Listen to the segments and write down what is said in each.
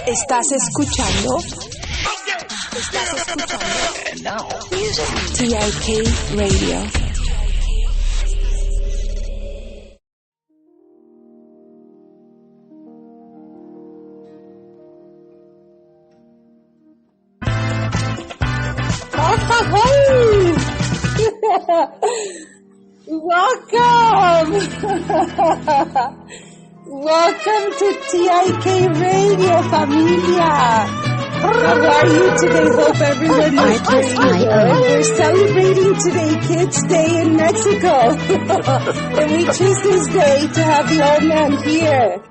Estás escuchando TIK Radio. Welcome! Welcome to TIK Radio, familia! How are you today? Hope everyone is doing good. We're celebrating today Kids Day in Mexico. And we choose this day to have the old man here.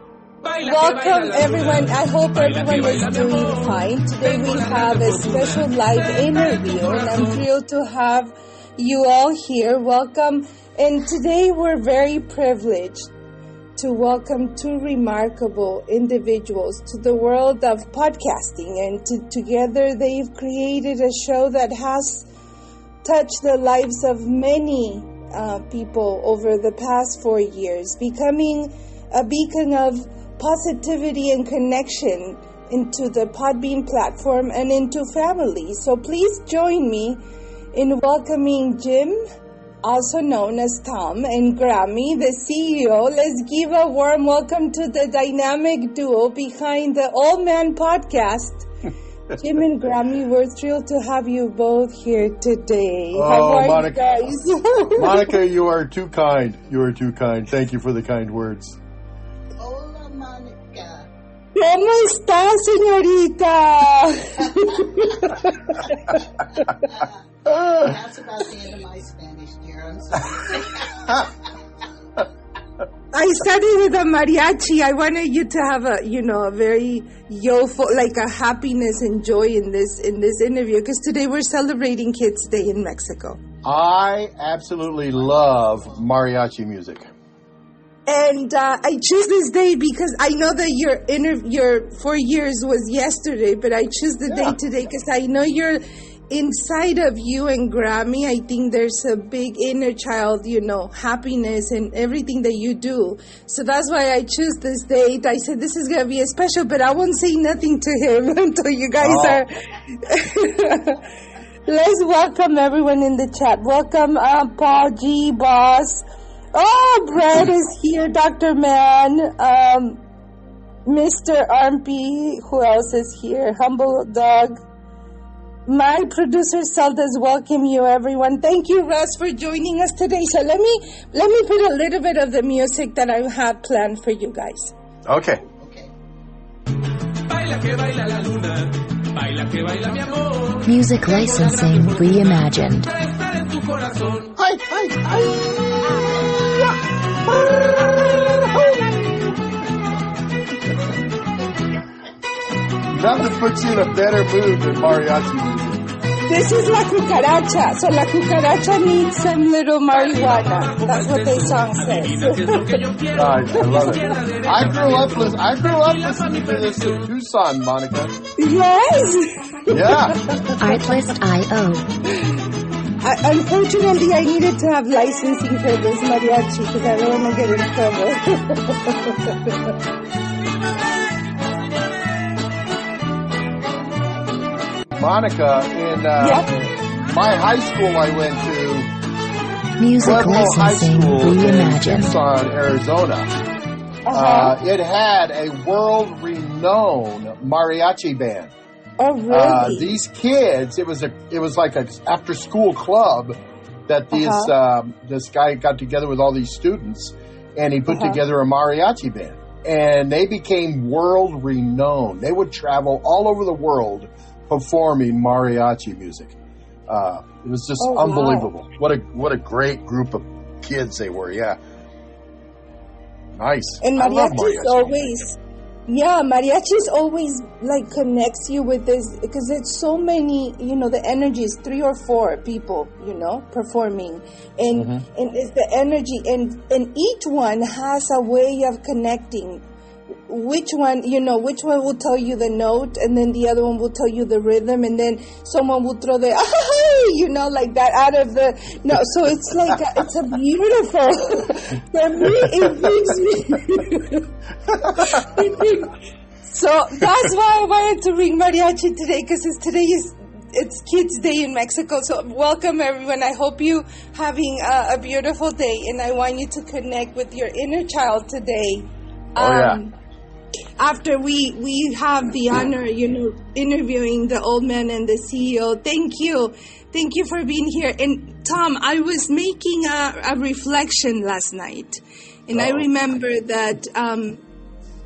Welcome everyone. I hope everyone is doing fine. Today we have a special live interview and I'm thrilled to have you all here. Welcome. And today we're very privileged to welcome two remarkable individuals to the world of podcasting. And together they've created a show that has touched the lives of many people over the past 4 years, becoming a beacon of positivity and connection into the Podbean platform and into family. So please join me in welcoming Jim, also known as Tom, and Grammi, the CEO. Let's give a warm welcome to the dynamic duo behind the Old Man podcast. Jim and Grammi, we're thrilled to have you both here today. How are Monica, you guys? Monica, you are too kind. You are too kind. Thank you for the kind words. Hola, Monica. ¿Cómo está, señorita? That's about the end of my Spanish, dear. I'm sorry. I started with a mariachi. I wanted you to have a very youthful, like a happiness and joy in this interview, because today we're celebrating Kids Day in Mexico. I absolutely love mariachi music. And I choose this day because I know that your 4 years was yesterday, but I choose the day today because I know you're inside of you and Grammi. I think there's a big inner child, happiness and everything that you do. So that's why I choose this date. I said this is going to be a special, but I won't say nothing to him until you guys are... Let's welcome everyone in the chat. Welcome Paul G. Boss. Oh, Brad is here, Dr. Man, Mr. Armpy, who else is here? Humble Dog. My producer, Zelda's welcome you, everyone. Thank you, Russ, for joining us today. So let me put a little bit of the music that I have planned for you guys. Okay. Music licensing reimagined. Nothing puts you in a better mood than mariachi music. This is La Cucaracha. So La Cucaracha needs some little marijuana. That's what the song says. Nice, I love it. I grew up listening to this in Tucson, Monica. Yes. Yeah. Artlist.io. Unfortunately, I needed to have licensing for this mariachi because I don't want to get in trouble. Monica, in my high school I went to, Music Pueblo High licensing School in reimagined. Tucson, Arizona. It had a world-renowned mariachi band. Oh, really? These kids, it was like a after-school club that this guy got together with all these students, and he put together a mariachi band. And they became world-renowned. They would travel all over the world performing mariachi music. It was just unbelievable. Wow. What a great group of kids they were. Yeah, nice. And mariachi's always like connects you with this because it's so many. The energy is 3 or 4 people, performing, and it's the energy, and each one has a way of connecting. Which one will tell you the note, and then the other one will tell you the rhythm, and then someone will throw the like that out of the so it's like it's a beautiful. For me, it brings me So that's why I wanted to bring mariachi today, because it's Kids Day in Mexico. So welcome everyone. I hope you having a beautiful day, and I want you to connect with your inner child today. After we have the honor, interviewing the old man and the CEO. Thank you for being here. And Tom, I was making a reflection last night, and I remember that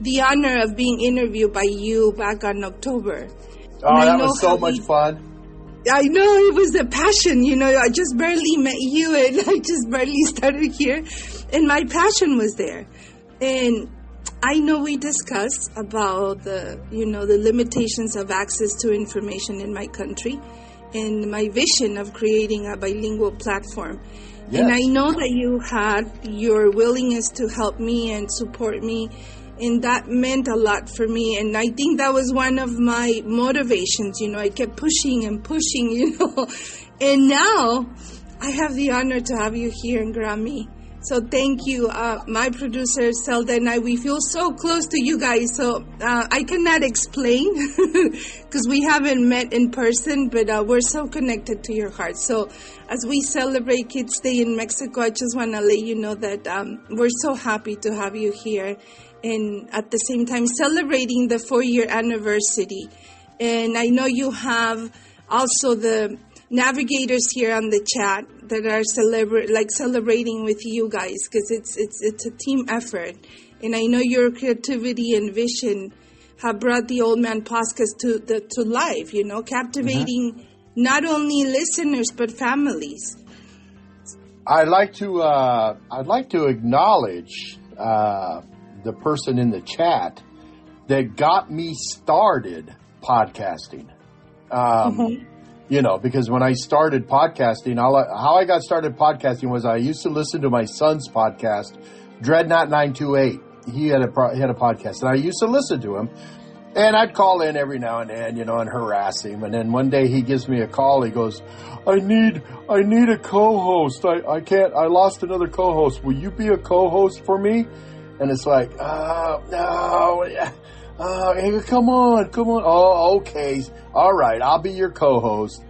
the honor of being interviewed by you back on October. That was so much fun. I know, it was a passion, I just barely met you, and I just barely started here, and my passion was there. And I know we discussed about the limitations of access to information in my country, and my vision of creating a bilingual platform. Yes. And I know that you had your willingness to help me and support me, and that meant a lot for me. And I think that was one of my motivations. I kept pushing and pushing, And now I have the honor to have you here in Grammy. So thank you. My producer, Zelda, and I, we feel so close to you guys. So I cannot explain because we haven't met in person, but we're so connected to your heart. So as we celebrate Kids Day in Mexico, I just want to let you know that we're so happy to have you here. And at the same time, celebrating the 4-year anniversary. And I know you have also the navigators here on the chat that are celebrating with you guys, because it's a team effort. And I know your creativity and vision have brought the Old Man podcast to life, captivating not only listeners but families. I'd like to acknowledge the person in the chat that got me started podcasting. Because when I started podcasting, how I got started podcasting was I used to listen to my son's podcast, Dreadnought 928. He had a podcast, and I used to listen to him. And I'd call in every now and then, and harass him. And then one day he gives me a call. He goes, I need a co-host. I lost another co-host. Will you be a co-host for me? And it's like, no, hey, come on. Oh, okay. All right. I'll be your co-host.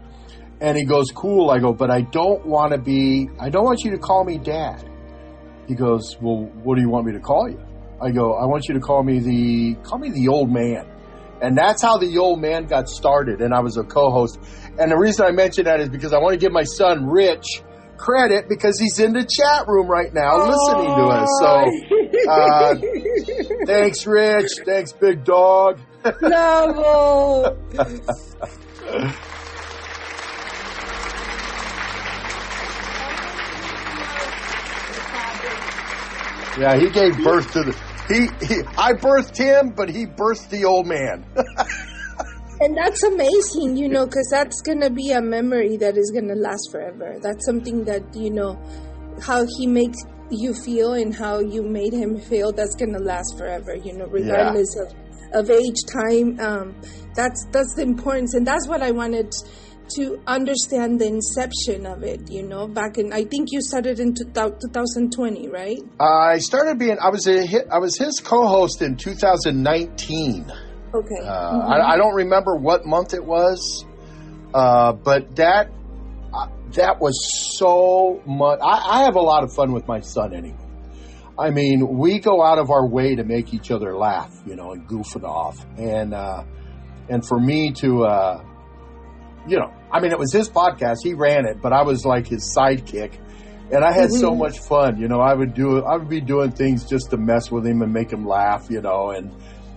And he goes, cool. I go, but I don't want you to call me Dad. He goes, well, what do you want me to call you? I go, I want you to call me the old man. And that's how the old man got started. And I was a co-host. And the reason I mention that is because I want to give my son, Rich, credit, because he's in the chat room right now listening to us. So thanks, Rich. Thanks, big dog. Bravo. Yeah, he gave birth to I birthed him, but he birthed the old man. And that's amazing, because that's going to be a memory that is going to last forever. That's something that, how he makes you feel and how you made him feel, that's going to last forever, regardless of age, time. That's the importance. And that's what I wanted to understand, the inception of it, back in, I think you started in 2020, right? I was his co-host in 2019. Okay. I don't remember what month it was, but that was so much. I have a lot of fun with my son anyway. I mean, we go out of our way to make each other laugh, and goof it off. And for me to, it was his podcast. He ran it, but I was like his sidekick. And I had so much fun. I would be doing things just to mess with him and make him laugh,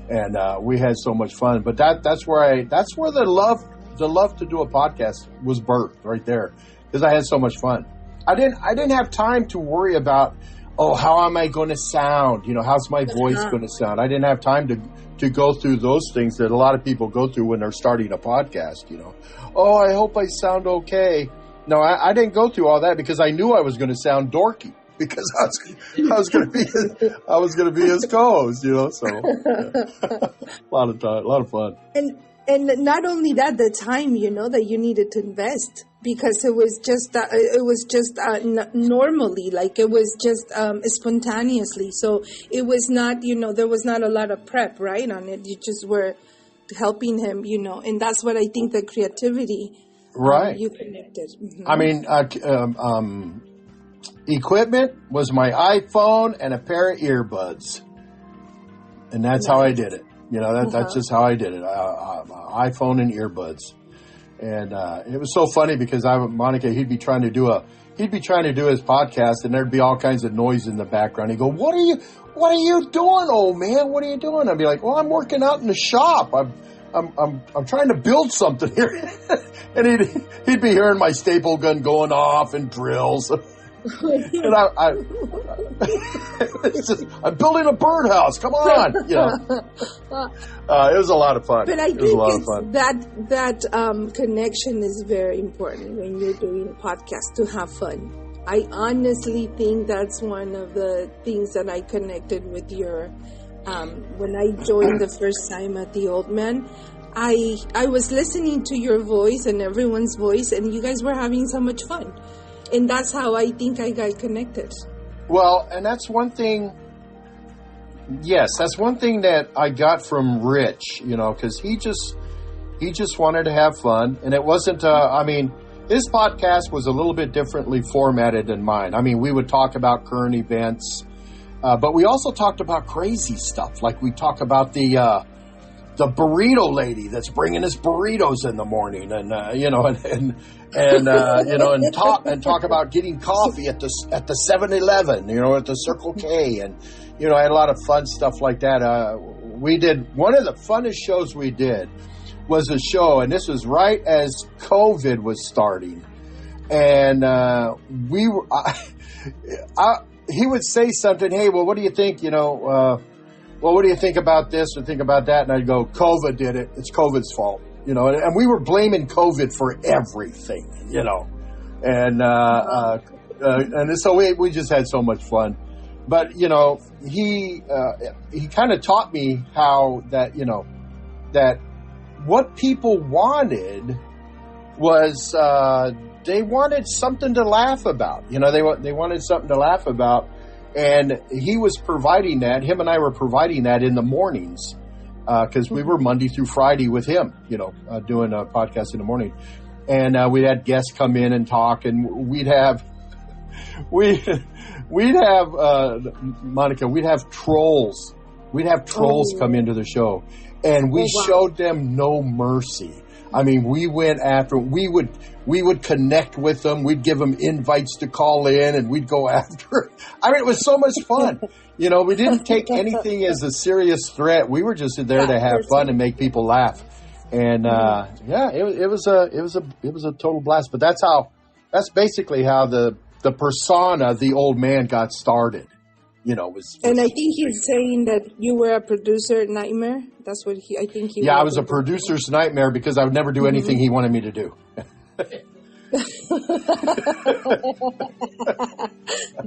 and we had so much fun. But that's where the love to do a podcast was birthed right there, because I had so much fun. I didn't have time to worry about, how am I going to sound? How's my voice going to sound? I didn't have time to go through those things that a lot of people go through when they're starting a podcast. I hope I sound okay. No, I didn't go through all that, because I knew I was going to sound dorky, because I was going to be his co-host, So yeah. a lot of fun. And not only that, the time, that you needed to invest, because it was just normally, like it was just spontaneously. So it was not, there was not a lot of prep, right, on it. You just were helping him, and that's what I think the creativity, right. You connected. Mm-hmm. I mean, equipment was my iPhone and a pair of earbuds, and that's how I did it. That's just how I did it. iPhone and earbuds. And it was so funny because Monica, he'd be trying to do his podcast, and there'd be all kinds of noise in the background. He'd go, What are you doing, old man? What are you doing? I'd be like, well, I'm working out in the shop. I'm trying to build something here. And he'd be hearing my staple gun going off and drills. And I'm building a birdhouse. Come on, it was a lot of fun. But I think that connection is very important when you're doing a podcast, to have fun. I honestly think that's one of the things that I connected with your. When I joined the first time at the Old Man, I was listening to your voice and everyone's voice, and you guys were having so much fun. And that's how I think I got connected. Well, and that's one thing. Yes, that's one thing that I got from Rich, because he just wanted to have fun. And it wasn't, his podcast was a little bit differently formatted than mine. I mean, we would talk about current events, but we also talked about crazy stuff. Like we talk about the burrito lady that's bringing us burritos in the morning, and talk about getting coffee at the 7-Eleven, at the Circle K, and I had a lot of fun stuff like that. We did one of the funnest shows we did was a show, and this was right as COVID was starting, and he would say something, hey, well, what do you think, well, what do you think about this or think about that? And I'd go, COVID did it. It's COVID's fault, and we were blaming COVID for everything, and so we just had so much fun. But, he kind of taught me how that what people wanted was, they wanted something to laugh about. They wanted something to laugh about. And he was providing that. Him and I were providing that in the mornings because we were Monday through Friday with him, doing a podcast in the morning. And we had guests come in and talk, and we'd have Monica, we'd have trolls. We'd have trolls come into the show, and we showed them no mercy. I mean, we went after. We would connect with them. We'd give them invites to call in, and we'd go after. I mean, it was so much fun. We didn't take anything as a serious threat. We were just there to have fun and make people laugh. And it was a total blast. But that's basically how the persona, the Old Man, got started. And I think he's saying that you were a producer nightmare. That's what I think he. Yeah, I was a producer's nightmare because I would never do anything he wanted me to do.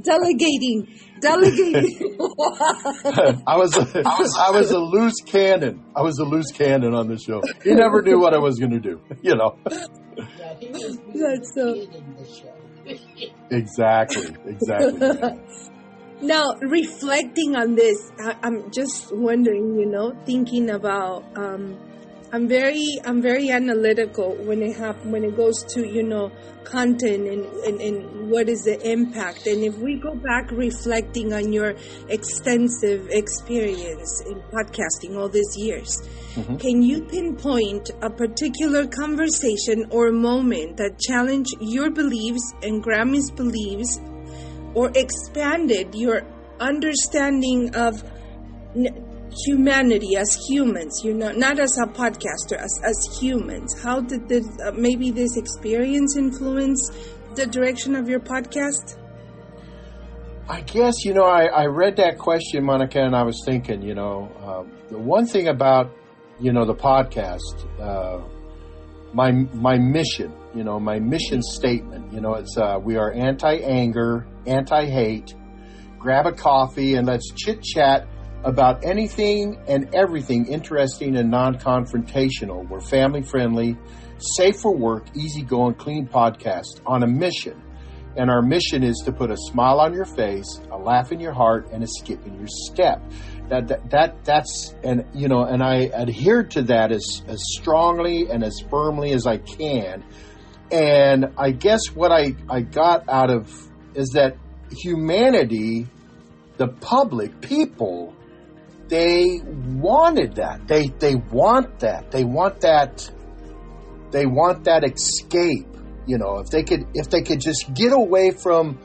Delegating. I was a loose cannon. I was a loose cannon on the show. He never knew what I was going to do. Yeah, he was That's so. the show. Exactly. Now, reflecting on this, I'm just wondering, thinking about, I'm very analytical when it goes to, content and what is the impact. And if we go back reflecting on your extensive experience in podcasting all these years, can you pinpoint a particular conversation or moment that challenged your beliefs and Grammy's beliefs, or expanded your understanding of humanity as humans, not as a podcaster, as humans? How did this experience influence the direction of your podcast? I guess, I read that question, Monica, and I was thinking, the one thing about, the podcast, my mission, my mission statement, it's we are anti-anger, anti-hate, grab a coffee and let's chit-chat about anything and everything interesting and non-confrontational. We're family-friendly, safe for work, easygoing, clean podcast on a mission. And our mission is to put a smile on your face, a laugh in your heart, and a skip in your step. That's and you know, and I adhere to that as strongly and as firmly as I can. And I guess what I got out of is that humanity, the public, people, they wanted that. They want that. They want that. They want that escape. You know, if they could just get away from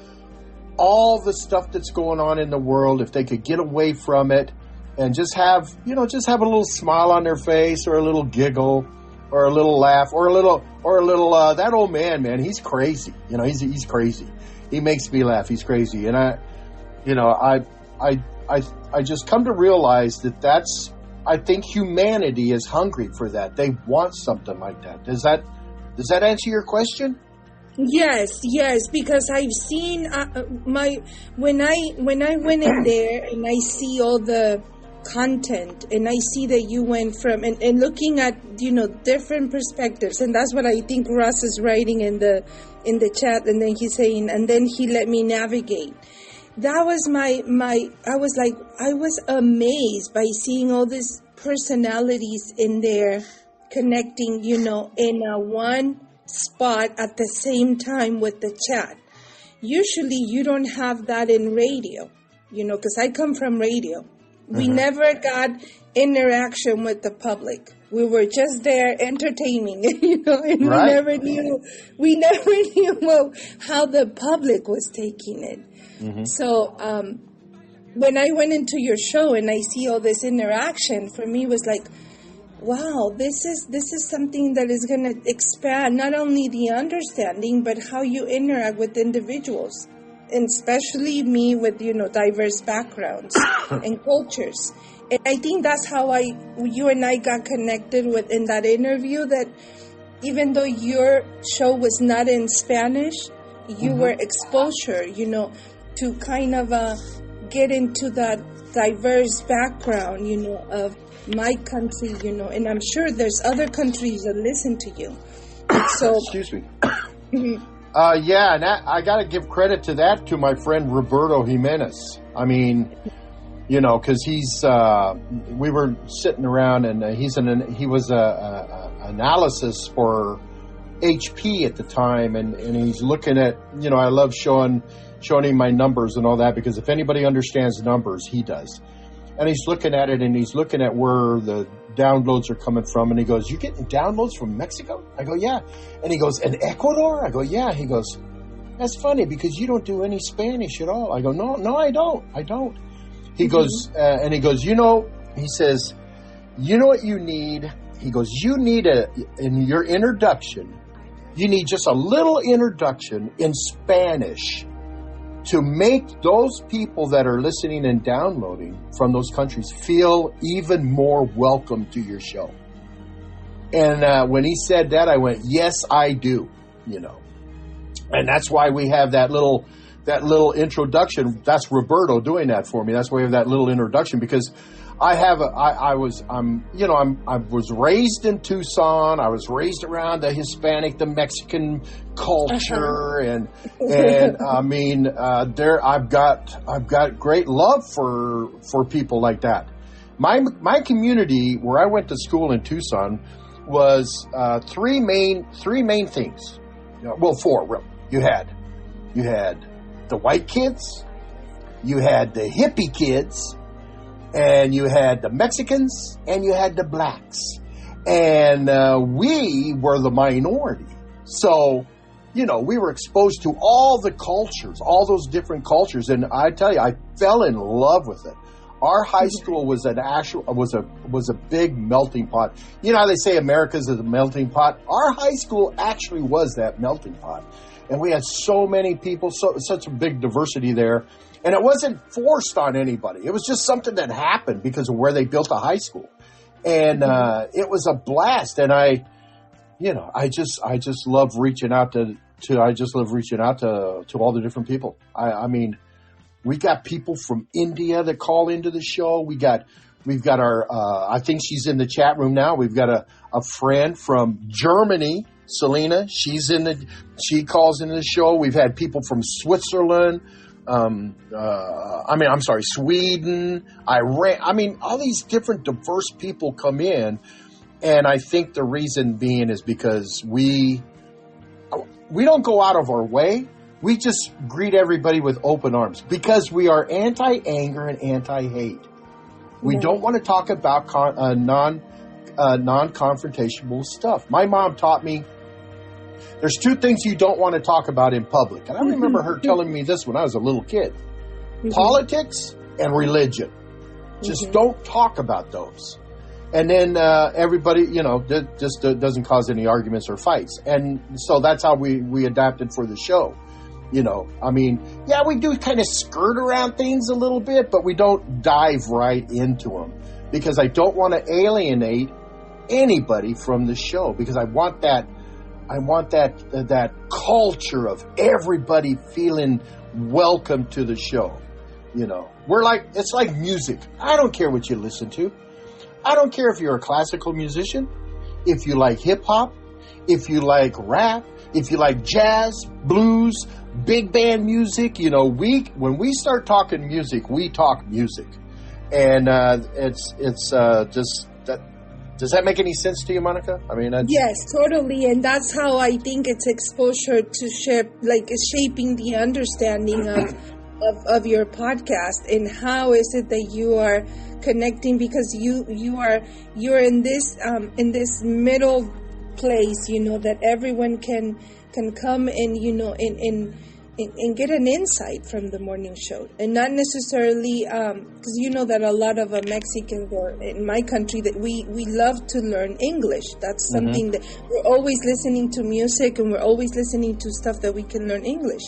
all the stuff that's going on in the world, if they could get away from it and just have a little smile on their face, or a little giggle, or a little laugh, or a little that old man, he's crazy. You know, he's crazy. He makes me laugh. He's crazy. And I just come to realize I think humanity is hungry for that. They want something like that. Does that answer your question? Yes, because I've seen when I went in there and I see all the content, and I see that you went from and looking at, you know, different perspectives, and that's what I think Ross is writing in the chat, and then he's saying, and then he let me navigate. That was I was amazed by seeing all these personalities in there connecting, you know, in one spot at the same time with the chat. Usually you don't have that in radio, you know, because I come from radio. We never got interaction with the public. We were just there entertaining, you know, and right. we never knew how the public was taking it. So when I went into your show and I see all this interaction, for me was like, wow, this is something that is going to expand not only the understanding, but how you interact with individuals, and especially me with, you know, diverse backgrounds and cultures. And I think that's how you and I got connected with in that interview, that even though your show was not in Spanish, you were exposure, you know, to kind of get into that diverse background, you know, of my country, you know, and I'm sure there's other countries that listen to you. So, excuse me. Yeah, and I got to give credit to that to my friend Roberto Jimenez. I mean, you know, because we were sitting around, and he was a analysis for HP at the time, and he's looking at, you know, I love showing him my numbers and all that, because if anybody understands numbers, he does. And he's looking at it, and he's looking at where the downloads are coming from, and he goes, "You getting downloads from Mexico?" I go, "Yeah." And he goes, "And Ecuador?" I go, "Yeah." He goes, "That's funny because you don't do any Spanish at all." I go, No, I don't. He goes, and he goes, "You know," he says, "you know what you need?" He goes, "You need in your introduction, you need just a little introduction in Spanish to make those people that are listening and downloading from those countries feel even more welcome to your show." And when he said that, I went, "Yes, I do," you know. And that's why we have that little introduction. That's Roberto doing that for me. That's why we have that little introduction, because I was raised in Tucson. I was raised around the Hispanic, the Mexican culture, and I mean, I've got great love for people like that. My community where I went to school in Tucson was three main things. Well, four. Really. You had the white kids, you had the hippie kids, and you had the Mexicans, and you had the blacks. And we were the minority. So, you know, we were exposed to all the cultures, all those different cultures. And I tell you, I fell in love with it. Our high school was a big melting pot. You know how they say America's a melting pot? Our high school actually was that melting pot. And we had so many people, such a big diversity there. And it wasn't forced on anybody. It was just something that happened because of where they built a high school. And it was a blast. And I just love reaching out to all the different people. I mean, We got people from India that call into the show. We've got our, I think she's in the chat room now. We've got a friend from Germany, Selena. She calls into the show. We've had people from Switzerland. Sweden, Iran. All these different diverse people come in. And I think the reason being is because we don't go out of our way. We just greet everybody with open arms because we are anti-anger and anti-hate. We don't want to talk about non-confrontational stuff. My mom taught me there's two things you don't want to talk about in public. And I remember her telling me this when I was a little kid. Politics and religion. Just don't talk about those. And then everybody, just doesn't cause any arguments or fights. And so that's how we adapted for the show. We do kind of skirt around things a little bit, but we don't dive right into them because I don't want to alienate anybody from the show because I want that culture of everybody feeling welcome to the show. It's like music. I don't care what you listen to. I don't care if you're a classical musician, if you like hip hop, if you like rap, if you like jazz, blues, big band music. When we start talking music, we talk music, and it's just that. Does that make any sense to you, Monica? Yes, totally, and that's how I think it's exposure to shaping the understanding of your podcast and how is it that you are connecting because you're in this middle place, that everyone can come and and get an insight from the morning show, and not necessarily because that a lot of Mexicans or in my country that we love to learn English. That's something that we're always listening to music and we're always listening to stuff that we can learn English.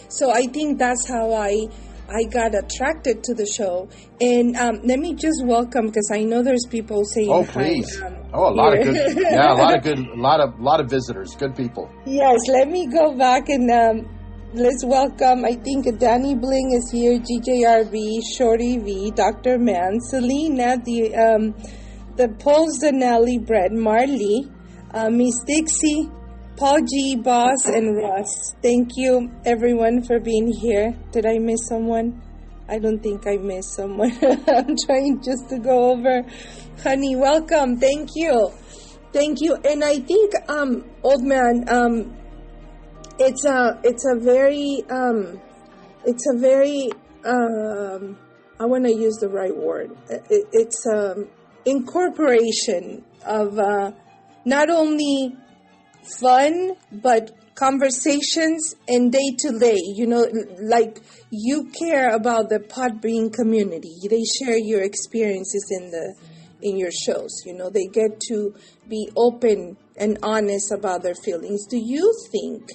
So I think that's how I got attracted to the show. And let me just welcome, because I know there's people saying, "Oh, please!" A lot of good, a lot of visitors, good people. Yes, let me go back and let's welcome. I think Danny Bling is here, GJRB, Shorty V, Dr. Man, Selena, the Paul Zanelli, Brett Marley, Miss Dixie, Paul G, Boss, and Russ. Thank you, everyone, for being here. Did I miss someone? I don't think I missed someone. I'm trying just to go over. Honey, welcome. Thank you. Thank you. And I think, old man, it's a very, I want to use the right word. It's incorporation of not only fun, but conversations and day to day, like you care about the Podbean community. They share your experiences in your shows. They get to be open and honest about their feelings. Do you think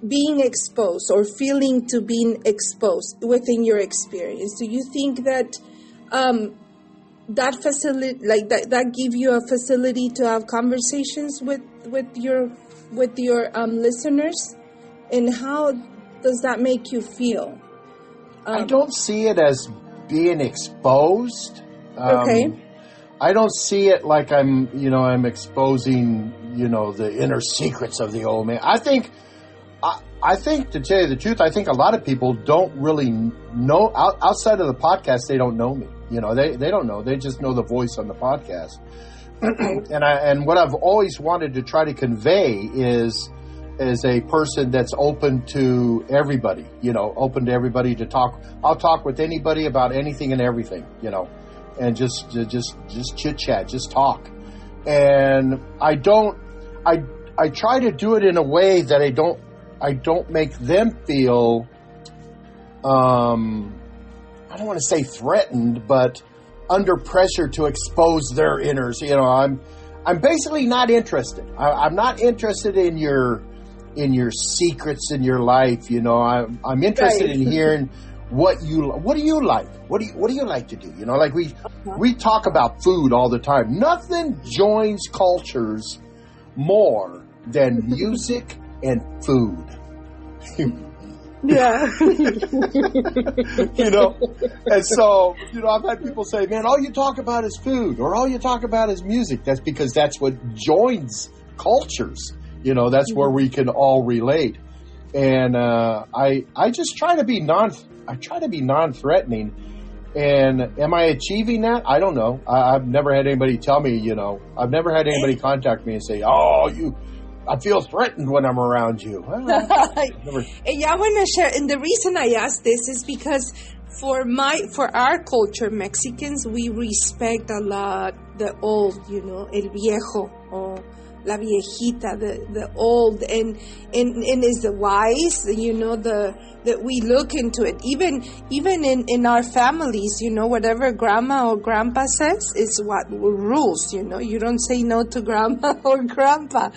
being exposed or feeling to being exposed within your experience, do you think that that facility, like that give you a facility to have conversations with your listeners, and how does that make you feel? I don't see it as being exposed. Okay. I don't see it like I'm exposing, the inner secrets of the old man. I think to tell you the truth, I think a lot of people don't really know outside of the podcast. They don't know me. They don't know. They just know the voice on the podcast. And what I've always wanted to try to convey is a person that's open to everybody, open to everybody to talk. I'll talk with anybody about anything and everything, and just chit chat, just talk. And I try to do it in a way that I don't make them feel, I don't want to say threatened, but under pressure to expose their inners. I'm basically not interested. I'm not interested in your secrets in your life. I'm interested in hearing what do you like? What do you like to do? Like we talk about food all the time. Nothing joins cultures more than music and food. Yeah. You know? And so, you know, I've had people say, man, all you talk about is food or all you talk about is music. That's because that's what joins cultures. You know, that's where we can all relate. And I just try to be non-threatening. And am I achieving that? I don't know. I've never had anybody tell me, you know, I've never had anybody contact me and say, I feel threatened when I'm around you. Well, never... Yeah, I want to share. And the reason I ask this is because for our culture, Mexicans, we respect a lot the old, you know, el viejo or la viejita, the old, and is the wise, you know, that we look into it. Even in our families, you know, whatever grandma or grandpa says is what rules, you know. You don't say no to grandma or grandpa.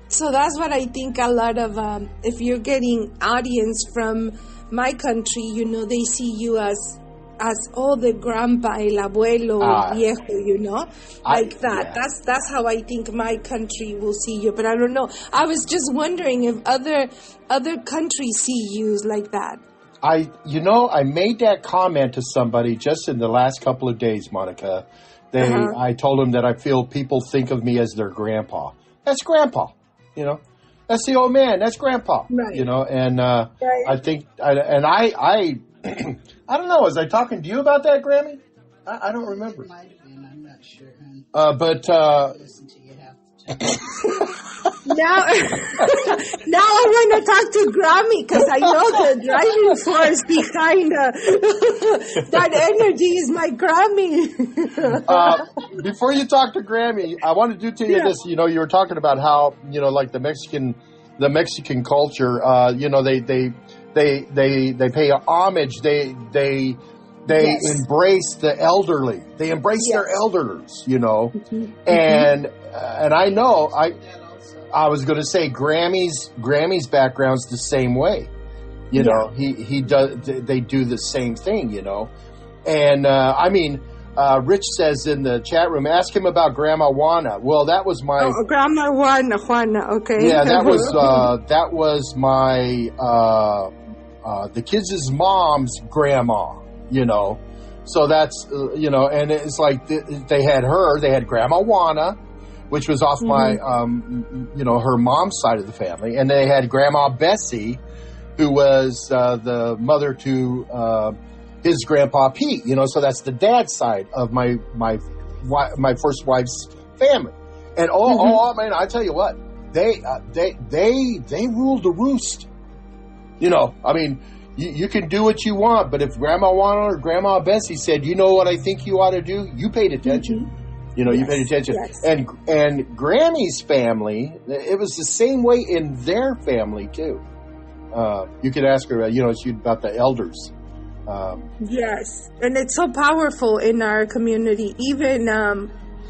So that's what I think a lot of, if you're getting audience from my country, you know, they see you as the grandpa, el abuelo, el viejo, you know, like that. Yeah. That's how I think my country will see you. But I don't know. I was just wondering if other countries see you like that. I made that comment to somebody just in the last couple of days, Monica. I told them that I feel people think of me as their grandpa. That's grandpa. You know, that's the old man. That's grandpa. Right. You know, and right. I think, I don't know. Was I talking to you about that, Grammy? I don't remember. It might have been. I'm not sure. But listen to you have now I want to talk to Grammy because I know the driving force behind that energy is my Grammy. Before you talk to Grammy, I want to tell you this. You know, you were talking about how, you know, like the Mexican culture. You know, they pay homage. They embrace the elderly. They embrace their elders. You know, and I know I was going to say Grammy's background's the same way. You know, he does. They do the same thing. You know, and I mean. Rich says in the chat room, ask him about Grandma Juana. Well, that was my Grandma Juana. Okay. Yeah, that was my the kids' mom's grandma. You know, so that's you know, and it's like they had Grandma Juana, which was off my you know, her mom's side of the family, and they had Grandma Bessie, who was the mother to. His grandpa Pete, you know, so that's the dad's side of my first wife's family, and man, I tell you what, they ruled the roost. You know, I mean, you can do what you want, but if Grandma Juana or Grandma Bessie said, you know what I think you ought to do, you paid attention. You know, you paid attention, and Grammy's family, it was the same way in their family too. You could ask her, you know, about the elders. Yes, and it's so powerful in our community. Even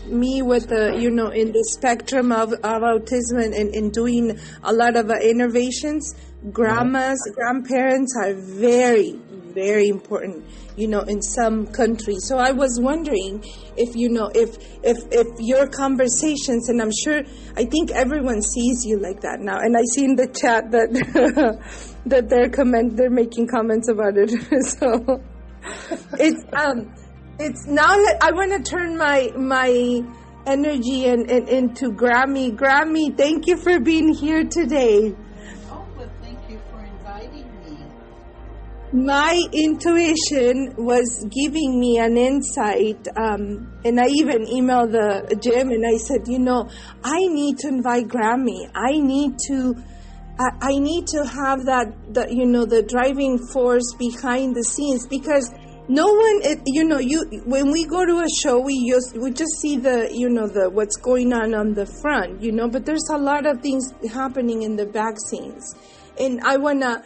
me with the, you know, in the spectrum of autism and doing a lot of innovations, grandparents are very, very important, you know, in some countries. So I was wondering if, you know, if your conversations, and I think everyone sees you like that now. And I see in the chat that that they're making comments about it. So it's now that I want to turn my energy into Grammy. Grammy, thank you for being here today. Oh, well, thank you for inviting me. My intuition was giving me an insight, and I even emailed Jim and I said, you know, I need to invite Grammy. I need to have that, you know, the driving force behind the scenes, because no one, you know, when we go to a show, we just see the, you know, the what's going on the front, you know, but there's a lot of things happening in the back scenes, and I wanna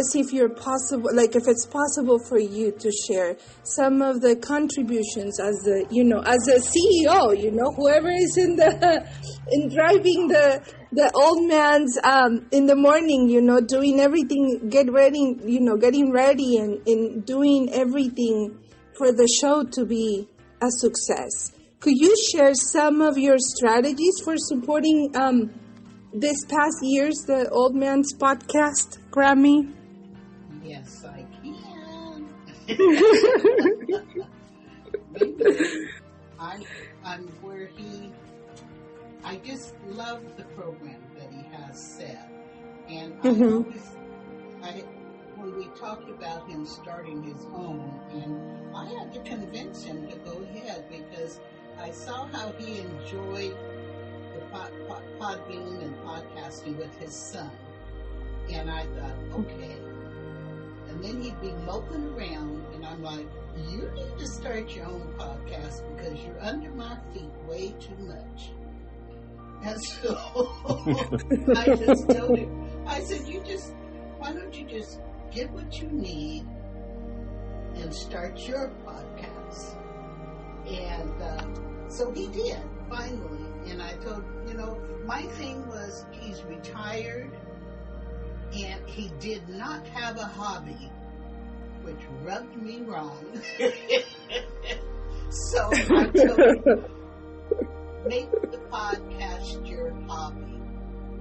see if if it's possible for you to share some of the contributions as a CEO, you know, whoever is in driving the old man's in the morning, you know, doing everything, getting ready and doing everything for the show to be a success. Could you share some of your strategies for supporting this past year's The Old Man's Podcast, Grammy? Yes, I can. I'm where I just love the program that he has set. And when we talked about him starting his own, and I had to convince him to go ahead because I saw how he enjoyed the Podbean and podcasting with his son. And I thought, okay. And then he'd be moping around, and I'm like, you need to start your own podcast because you're under my feet way too much. And so I just told him, I said, why don't you just get what you need and start your podcast? And so he did, finally. And I told, my thing was he's retired and he did not have a hobby, which rubbed me wrong. So I told him, make the podcast your hobby.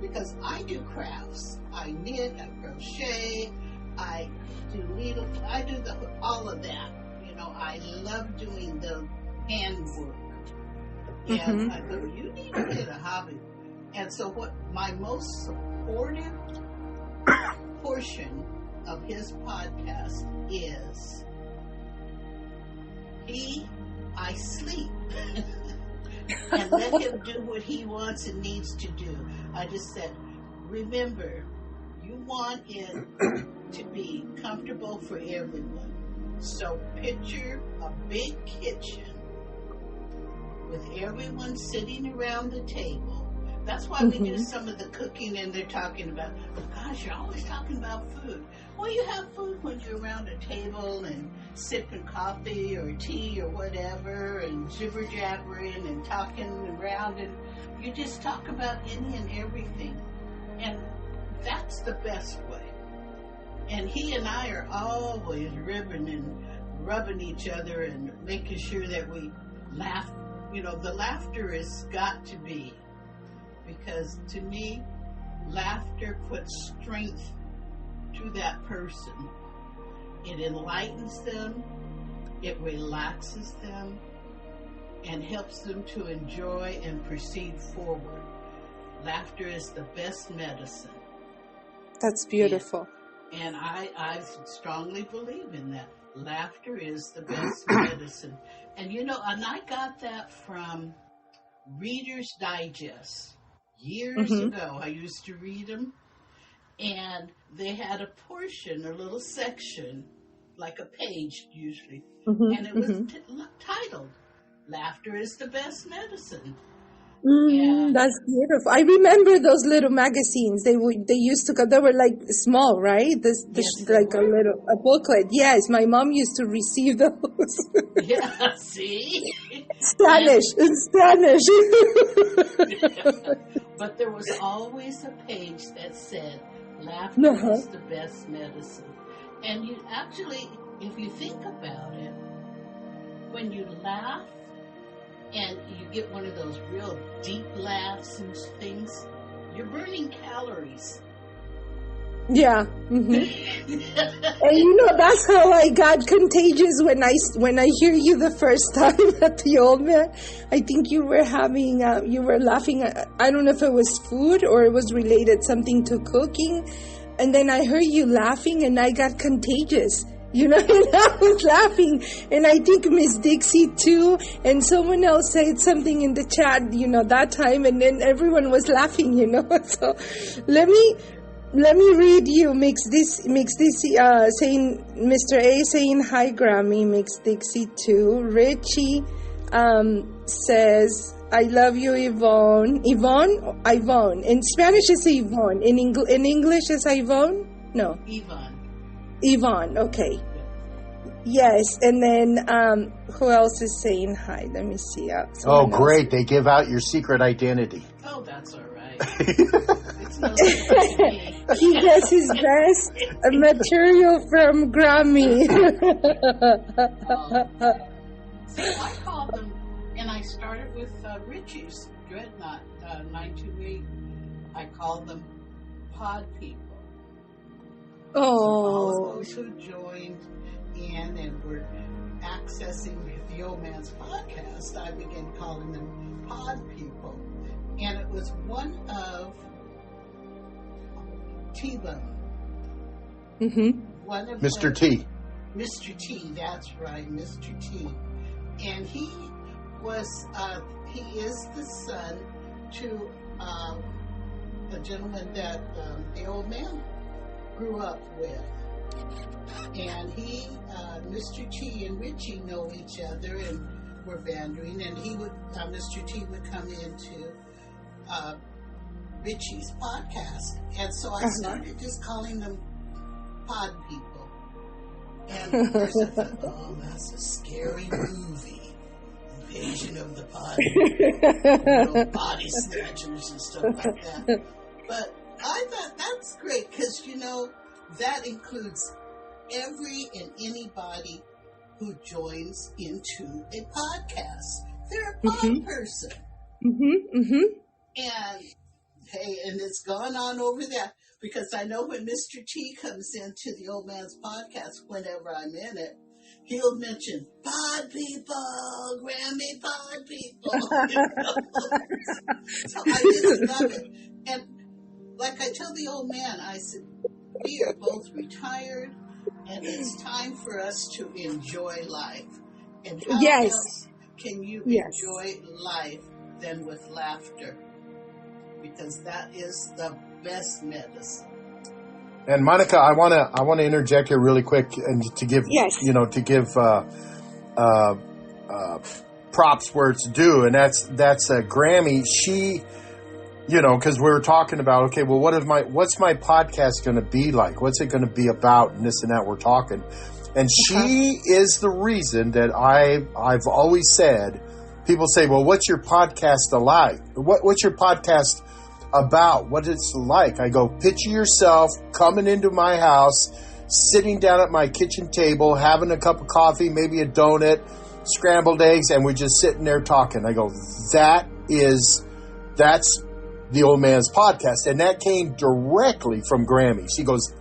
Because I do crafts. I knit, I crochet, I do needle, I do all of that. I love doing the handwork. And I thought, you need to get a hobby. And so what my most supportive portion of his podcast is I sleep. And let him do what he wants and needs to do. I just said, remember, you want it to be comfortable for everyone. So picture a big kitchen with everyone sitting around the table. That's why we do some of the cooking, and they're talking about, oh gosh, you're always talking about food. Well, you have food when you're around a table and sipping coffee or tea or whatever and jibber-jabbering and talking around, and you just talk about any and everything. And that's the best way. And he and I are always ribbing and rubbing each other and making sure that we laugh. The laughter has got to be, because to me, laughter puts strength to that person. It enlightens them, it relaxes them, and helps them to enjoy and proceed forward. Laughter is the best medicine. That's beautiful. And I strongly believe in that. Laughter is the best medicine. And and I got that from Reader's Digest. Years ago, I used to read them, and they had a portion, a little section, like a page usually, and it was titled, Laughter is the Best Medicine. That's beautiful. I remember those little magazines. They used to go. They were like small, right? Like a booklet. Yes, my mom used to receive those. Yeah, see, Spanish. But there was always a page that said, "Laughter is the best medicine." And you actually, if you think about it, when you laugh, and you get one of those real deep laughs and things, you're burning calories. Yeah. And that's how I got contagious when I hear you the first time at the Old Man. I think you were laughing. I don't know if it was food or it was related something to cooking. And then I heard you laughing and I got contagious. And I was laughing, and I think Miss Dixie too, and someone else said something in the chat, that time, and then everyone was laughing, So let me read you. Mix this saying, Mr. A saying hi, Grammy. Mix Dixie too. Richie says, I love you, Yvonne. Yvonne. In Spanish it's Yvonne. In English it's Yvonne? No. Yvonne, okay. Yes, and then who else is saying hi? Let me see. Great. Else. They give out your secret identity. Oh, that's all right. He gets his best material from Grammy. See, I called them, and I started with Richie's Dreadnought 928 I call them pod people. Oh. So all those who joined in and were accessing the Old Man's podcast, I began calling them pod people. And it was one of T-Bone. Mm-hmm. One of Mr. T. Mr. T, that's right, Mr. T. And he is the son to a gentleman that the old man grew up with. And Mr. T and Richie know each other and were bantering, and Mr. T would come into Richie's podcast. And so I started just calling them pod people. And of course I thought, oh, that's a scary movie. Invasion of the Pod. Body snatchers and stuff like that. But I thought that's great because, that includes every and anybody who joins into a podcast. They're a pod person. Mm-hmm. Mm-hmm. And hey, and it's gone on over there because I know when Mr. T comes into the Old Man's podcast, whenever I'm in it, he'll mention pod people, Grammy pod people. So I just love it. And like I tell the old man, I said, we are both retired and it's time for us to enjoy life. And how else can you enjoy life than with laughter? Because that is the best medicine. And Monica, I want to interject here really quick and to give props where it's due, and that's Grammy. She, because we were talking about, okay, well, what's my podcast going to be like? What's it going to be about? And this and that we're talking, and she is the reason that I've always said. People say, well, what's your podcast like? What's your podcast about? What it's like? I go, picture yourself coming into my house, sitting down at my kitchen table, having a cup of coffee, maybe a donut, scrambled eggs, and we're just sitting there talking. I go, that's the Old Man's podcast. And that came directly from Grammy. She goes,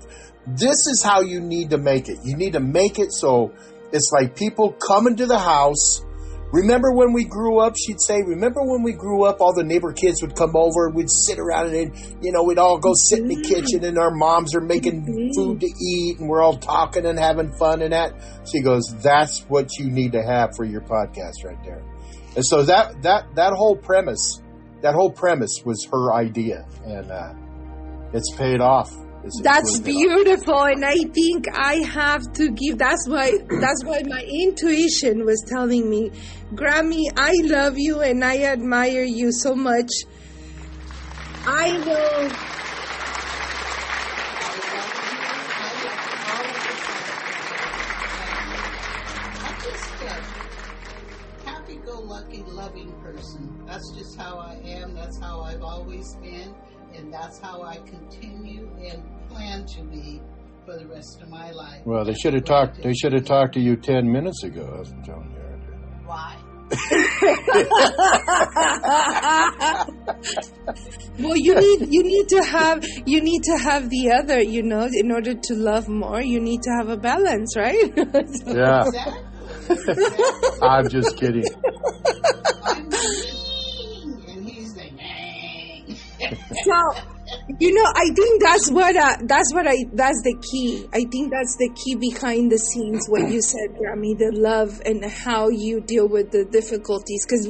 this is how you need to make it. You need to make it so it's like people come into the house. Remember when we grew up, she'd say, remember when we grew up, all the neighbor kids would come over and we'd sit around and, we'd all go sit in the kitchen and our moms are making food to eat and we're all talking and having fun and that. She goes, that's what you need to have for your podcast right there. And so that whole premise was her idea, and it's paid off. That's beautiful, and I think I have to give. That's why my intuition was telling me, Grammy, I love you and I admire you so much. I know. I'm just a happy-go-lucky, loving person. That's just how I am. That's how I've always been. And that's how I continue and plan to be for the rest of my life. Well, they should have talked. They should have talked to you 10 minutes ago. That's what I'm telling you. Why? Well, you need to have the other. In order to love more, you need to have a balance, right? Yeah. Exactly. I'm just kidding. I'm mean, and he's like, So, I think that's the key. I think that's the key behind the scenes, what you said, Grammy, the love and how you deal with the difficulties. Because,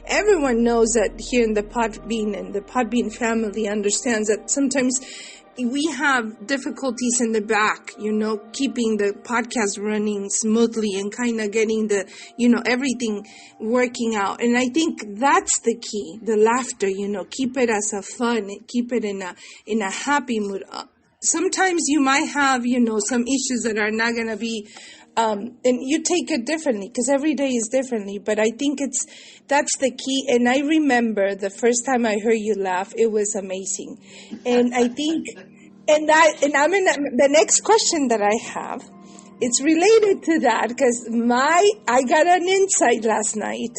everyone knows that here in the Podbean and the Podbean family understands that sometimes we have difficulties in the back, keeping the podcast running smoothly and kind of getting the, everything working out. And I think that's the key, the laughter, keep it as a fun, keep it in a happy mood. Sometimes you might have, some issues that are not going to be, and you take it differently because every day is differently. But I think that's the key. And I remember the first time I heard you laugh, it was amazing. And I think, the next question that I have it's related to that because I got an insight last night.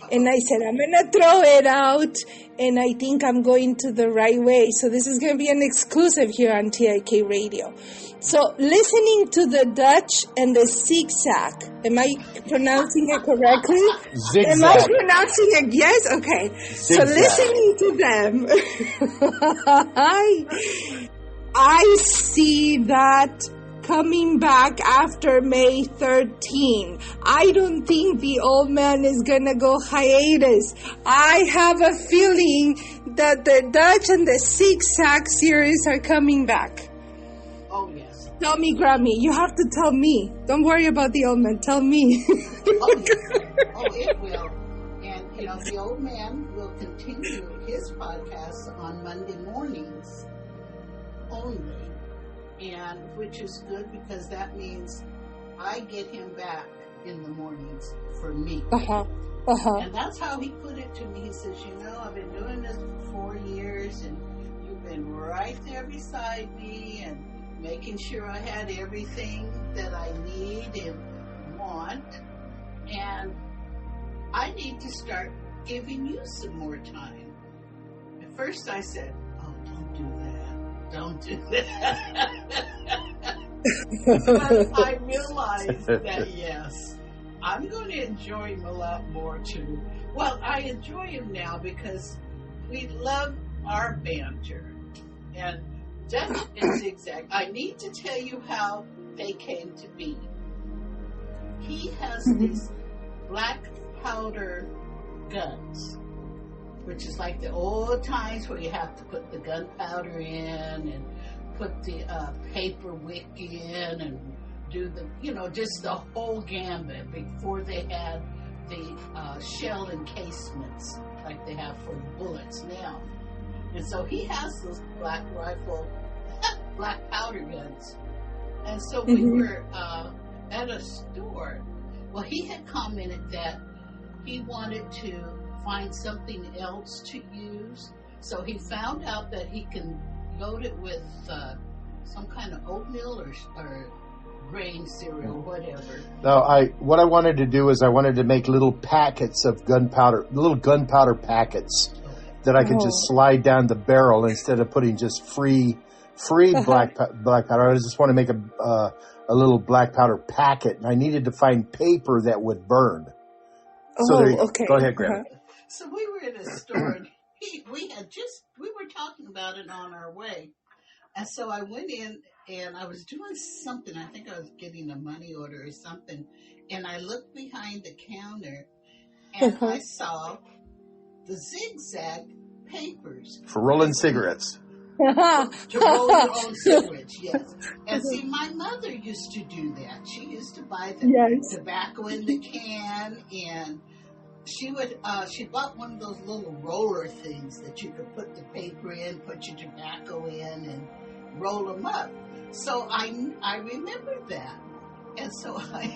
And I said, I'm going to throw it out, and I think I'm going to the right way. So this is going to be an exclusive here on TIK Radio. So listening to the Dutch and the zigzag, am I pronouncing it correctly? Zigzag. Am I pronouncing it? Yes? Okay. Zigzag. So listening to them, I see that coming back after May 13. I don't think the old man is gonna go hiatus. I have a feeling that the Dutch and the zigzag series are coming back. Oh, yes. Tell me, Grammy. You have to tell me. Don't worry about the old man. Tell me. Oh, yes. Oh, it will. And, the old man will continue his podcast on Monday mornings only. And which is good because that means I get him back in the mornings for me. And that's how he put it to me. He says, I've been doing this for 4 years and you've been right there beside me and making sure I had everything that I need and want. And I need to start giving you some more time. At first I said, oh, don't do that. Don't do that. But I realized that, yes, I'm going to enjoy him a lot more, too. Well, I enjoy him now because we love our banter. And Dutch and Zigzag, I need to tell you how they came to be. He has these black powder guns, which is like the old times where you have to put the gunpowder in and put the paper wick in and do the, just the whole gambit before they had the shell encasements like they have for bullets now. And so he has those black powder guns. And so we were at a store. Well, he had commented that he wanted to find something else to use. So he found out that he can load it with some kind of oatmeal or grain cereal, whatever. Now, what I wanted to do is I wanted to make little packets of gunpowder, little gunpowder packets that I could just slide down the barrel instead of putting just free black powder. I just want to make a little black powder packet, and I needed to find paper that would burn. So okay. Go ahead, Grandma. So we were in a store, and we were talking about it on our way. And so I went in, and I was doing something. I think I was getting a money order or something. And I looked behind the counter, and I saw the zigzag papers. For rolling cigarettes. To roll your own cigarettes, yes. And see, my mother used to do that. She used to buy the tobacco in the can, and she bought one of those little roller things that you could put the paper in, put your tobacco in, and roll them up. So I remembered that. And so I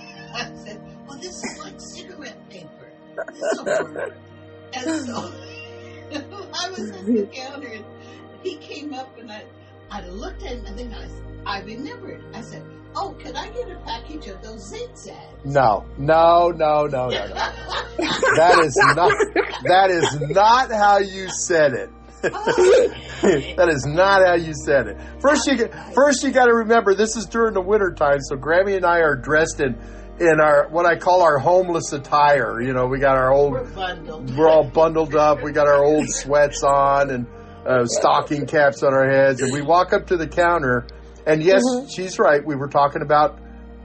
said, well, this is like cigarette paper. This will work. And so I was at the counter, and he came up, and I looked at him, and then I remembered. I said, oh, could I get a package of those zigzags? No. That is not how you said it. That is not how you said it. First you got to remember, this is during the winter time, so Grammy and I are dressed in our, what I call our homeless attire. We got our old, we're all bundled up. We got our old sweats on and stocking caps on our heads, and we walk up to the counter, and yes, she's right, we were talking about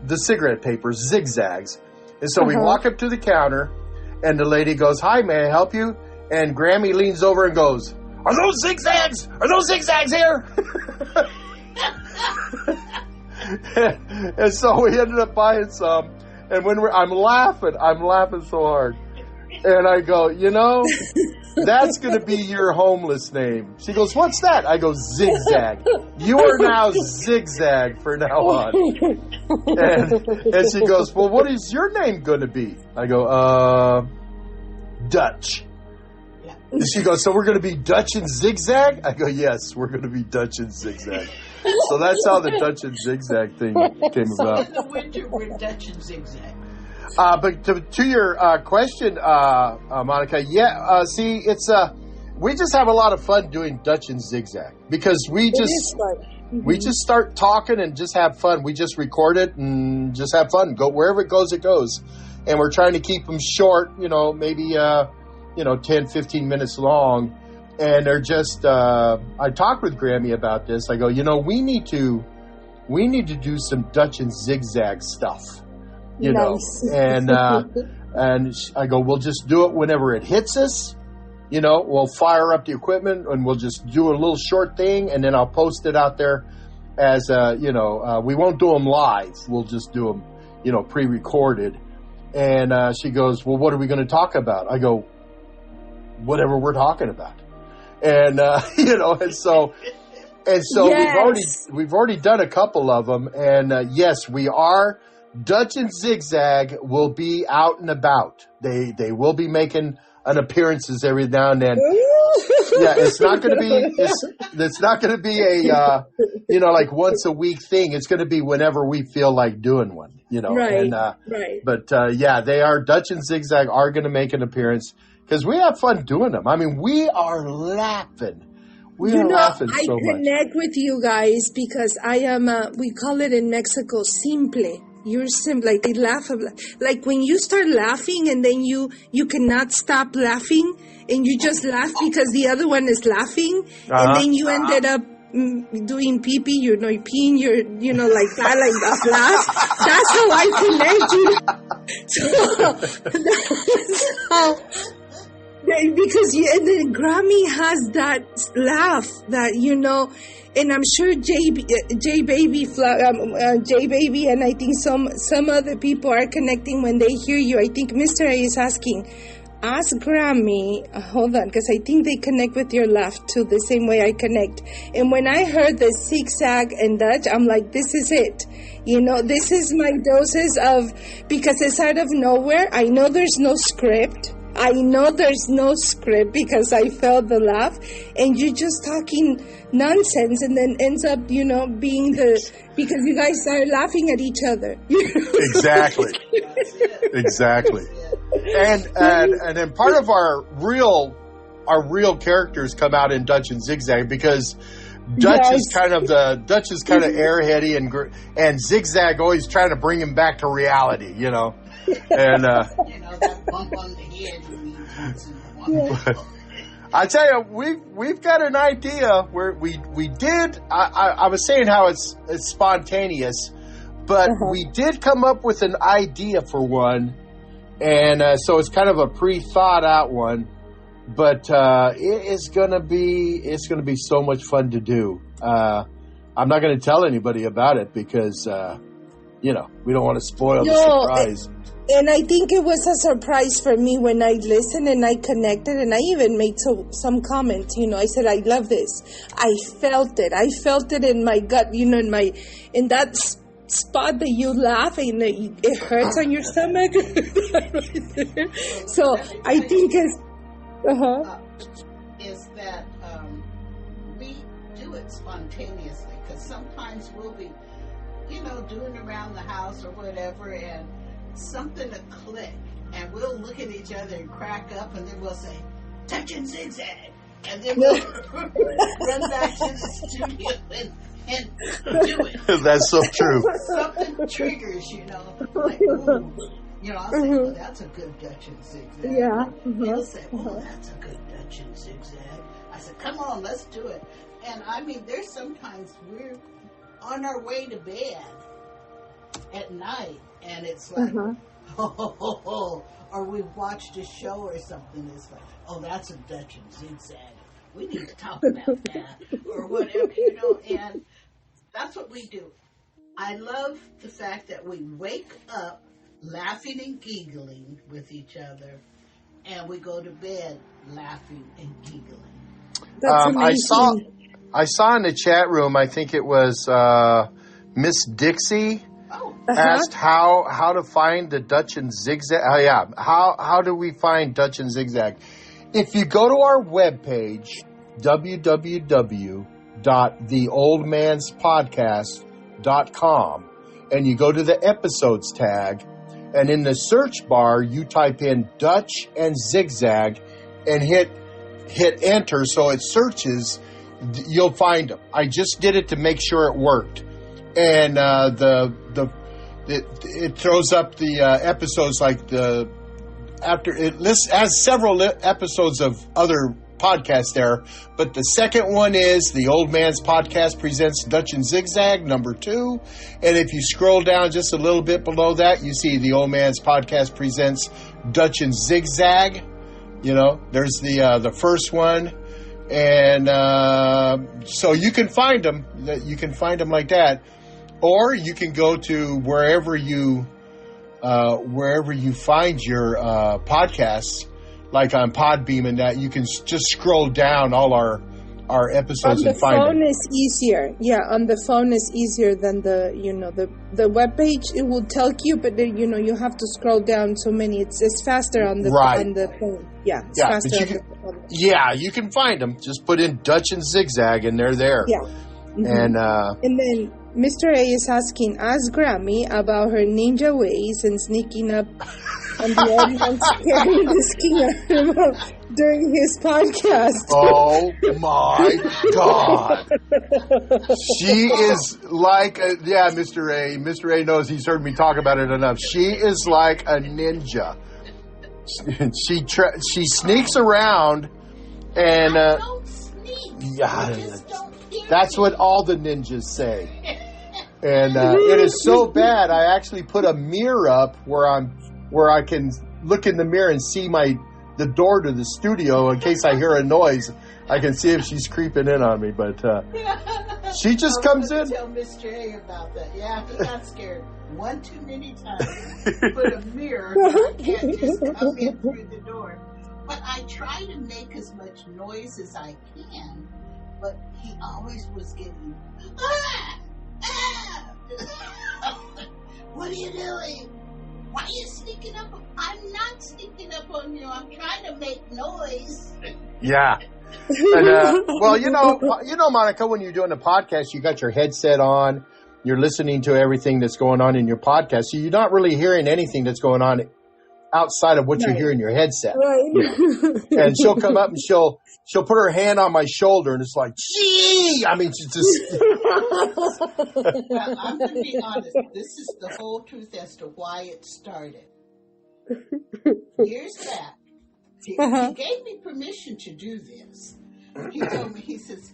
the cigarette papers, zigzags. And so we walk up to the counter, and the lady goes, hi, may I help you? And Grammy leans over and goes, are those zigzags? Are those zigzags here? And so we ended up buying some, and when I'm laughing so hard. And I go, that's going to be your homeless name. She goes, what's that? I go, Zigzag. You are now Zigzag from now on. And she goes, well, what is your name going to be? I go, Dutch. And she goes, so we're going to be Dutch and Zigzag? I go, yes, we're going to be Dutch and Zigzag. So that's how the Dutch and Zigzag thing came about. In the winter, we're Dutch and Zigzag. But to your question, Monica, see, it's we just have a lot of fun doing Dutch and Zigzag because we just start talking and just have fun. We just record it and just have fun. Go wherever it goes, and we're trying to keep them short. Maybe 10, 15 minutes long. And they're just. I talked with Grammy about this. I go, we need to do some Dutch and Zigzag stuff. Nice. And I go, we'll just do it whenever it hits us. We'll fire up the equipment and we'll just do a little short thing, and then I'll post it out there as we won't do them live. We'll just do them, pre-recorded. And she goes, well, what are we going to talk about? I go, whatever we're talking about. And and so yes. we've already done a couple of them, and yes, we are. Dutch and Zigzag will be out and about. They will be making an appearances every now and then. Yeah, it's not going to be a like once a week thing. It's going to be whenever we feel like doing one. Right. And, right. But they are. Dutch and Zigzag are going to make an appearance because we have fun doing them. I mean, we are laughing. We are laughing so much. I connect with you guys because I am. We call it in Mexico simple. You're simple. Like they laugh. Like when you start laughing and then you cannot stop laughing and you just laugh because the other one is laughing, and then you ended up doing pee-pee. You're peeing. You're like that, like that laugh. That's how I connect. So that's how. Because and then Grammy has that laugh that and I'm sure J Baby, and I think some other people are connecting when they hear you. I think Mr. A is asking, ask Grammy. Hold on, because I think they connect with your laugh too, the same way I connect. And when I heard the zigzag and Dutch, I'm like, this is it. This is my doses of, because it's out of nowhere. I know there's no script. Because I felt the laugh, and you're just talking nonsense, and then ends up, being because you guys are laughing at each other. Exactly. And then part of our real characters come out in Dutch and Zigzag because Dutch is kind of airheady and Zigzag always trying to bring him back to reality, And that bump on the head. I tell you, we've got an idea where we did. I was saying how it's spontaneous, but we did come up with an idea for one, and so it's kind of a pre-thought out one. But it's gonna be so much fun to do. I'm not going to tell anybody about it because we don't want to spoil the surprise. And I think it was a surprise for me when I listened and I connected, and I even made some comments. I said, I love this. I felt it. I felt it in my gut, in that spot that you laugh and it hurts on your stomach. Right there. So I think it's, is that we do it spontaneously, because sometimes we'll be, doing around the house or whatever, and something to click, and we'll look at each other and crack up, and then we'll say, Dutch and Zigzag, and then we'll run back to the studio and do it. That's so true. Something triggers, like, ooh. I'll say, well, that's a good Dutch and Zigzag. Yeah. And he'll say, well, that's a good Dutch and Zigzag. I said, come on, let's do it. And I mean, there's sometimes we're on our way to bed at night, and it's like, or we've watched a show or something. It's like, oh, that's a Dutch and Zigzag. We need to talk about that, or whatever, and that's what we do. I love the fact that we wake up laughing and giggling with each other, and we go to bed laughing and giggling. That's amazing. I saw in the chat room, I think it was Miss Dixie asked how to find the Dutch and Zigzag. Oh yeah, how do we find Dutch and Zigzag? If you go to our webpage, www.theoldmanspodcast.com, and you go to the episodes tag, and in the search bar, you type in Dutch and Zigzag and hit enter so it searches, you'll find them. I just did it to make sure it worked. And it throws up the episodes like the... After it lists as several episodes of other podcasts there, but the second one is The Old Man's Podcast presents Dutch and Zigzag, number 2. And if you scroll down just a little bit below that, you see The Old Man's Podcast presents Dutch and Zigzag. You know, there's the first one, and so you can find them. You can find them like that, or you can go to wherever you find your podcasts, like on Podbean and that. You can just scroll down all our episodes and find them. On the phone is easier. Yeah, on the phone is easier than the web page. It will tell you, but you have to scroll down so many. It's faster on the phone. Yeah, it's faster on the phone. Yeah, you can find them. Just put in Dutch and Zigzag, and they're there. Yeah. Mm-hmm. And then Mr. A is asking, ask Grammy about her ninja ways and sneaking up on the audience, scaring the skin out of him during his podcast. Oh my God! She is like Mr. A. Mr. A knows, he's heard me talk about it enough. She is like a ninja. She sneaks around and I don't sneak. That's what all the ninjas say. And it is so bad. I actually put a mirror up where I can look in the mirror and see the door to the studio in case I hear a noise. I can see if she's creeping in on me. But she just comes in. Tell Mr. A about that. Yeah, he got scared one too many times. Put a mirror. I can't just come in through the door. But I try to make as much noise as I can. But he always was getting, what are you doing? Why are you sneaking up? I'm not sneaking up on you. I'm trying to make noise. Yeah. And, well, Monica, when you're doing a podcast, you got your headset on. You're listening to everything that's going on in your podcast. So you're not really hearing anything that's going on outside of what you hear in your headset. Right. And she'll come up and she'll put her hand on my shoulder, and it's like, gee! I mean, she's just... Well, I'm going to be honest. This is the whole truth as to why it started. Years back, he gave me permission to do this. He told me, he says,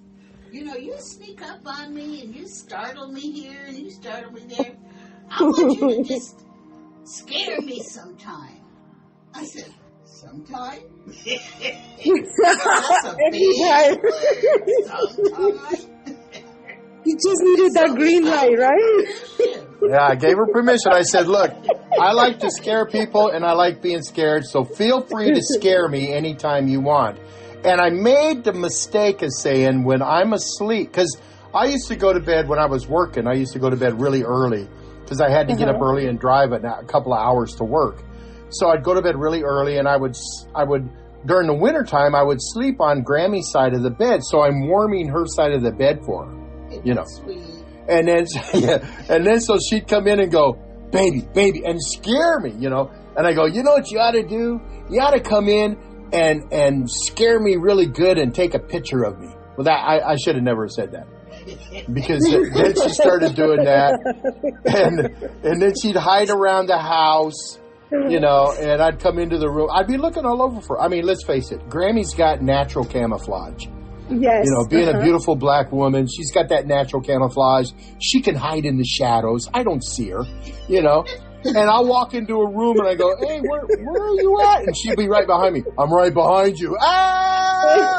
you sneak up on me, and you startle me here, and you startle me there. I want you to just scare me sometime. I said, sometime? That's a big word. Sometime? You just needed that green light, right? Yeah, I gave her permission. I said, look, I like to scare people, and I like being scared, so feel free to scare me anytime you want. And I made the mistake of saying when I'm asleep, because I used to go to bed when I was working. I used to go to bed really early because I had to get up early and drive a couple of hours to work. So I'd go to bed really early, and I would during the wintertime, I would sleep on Grammy's side of the bed. So I'm warming her side of the bed for her, Sweet. And then so she'd come in and go, baby, and scare me, And I go, you know what you ought to do? You ought to come in and scare me really good and take a picture of me. Well, that I should have never said that. Because then she started doing that. And then she'd hide around the house. And I'd come into the room. I'd be looking all over for her. I mean, let's face it. Grammy's got natural camouflage. Yes. Being a beautiful black woman, she's got that natural camouflage. She can hide in the shadows. I don't see her, And I'll walk into a room and I go, hey, where are you at? And she'll be right behind me. I'm right behind you. Ah!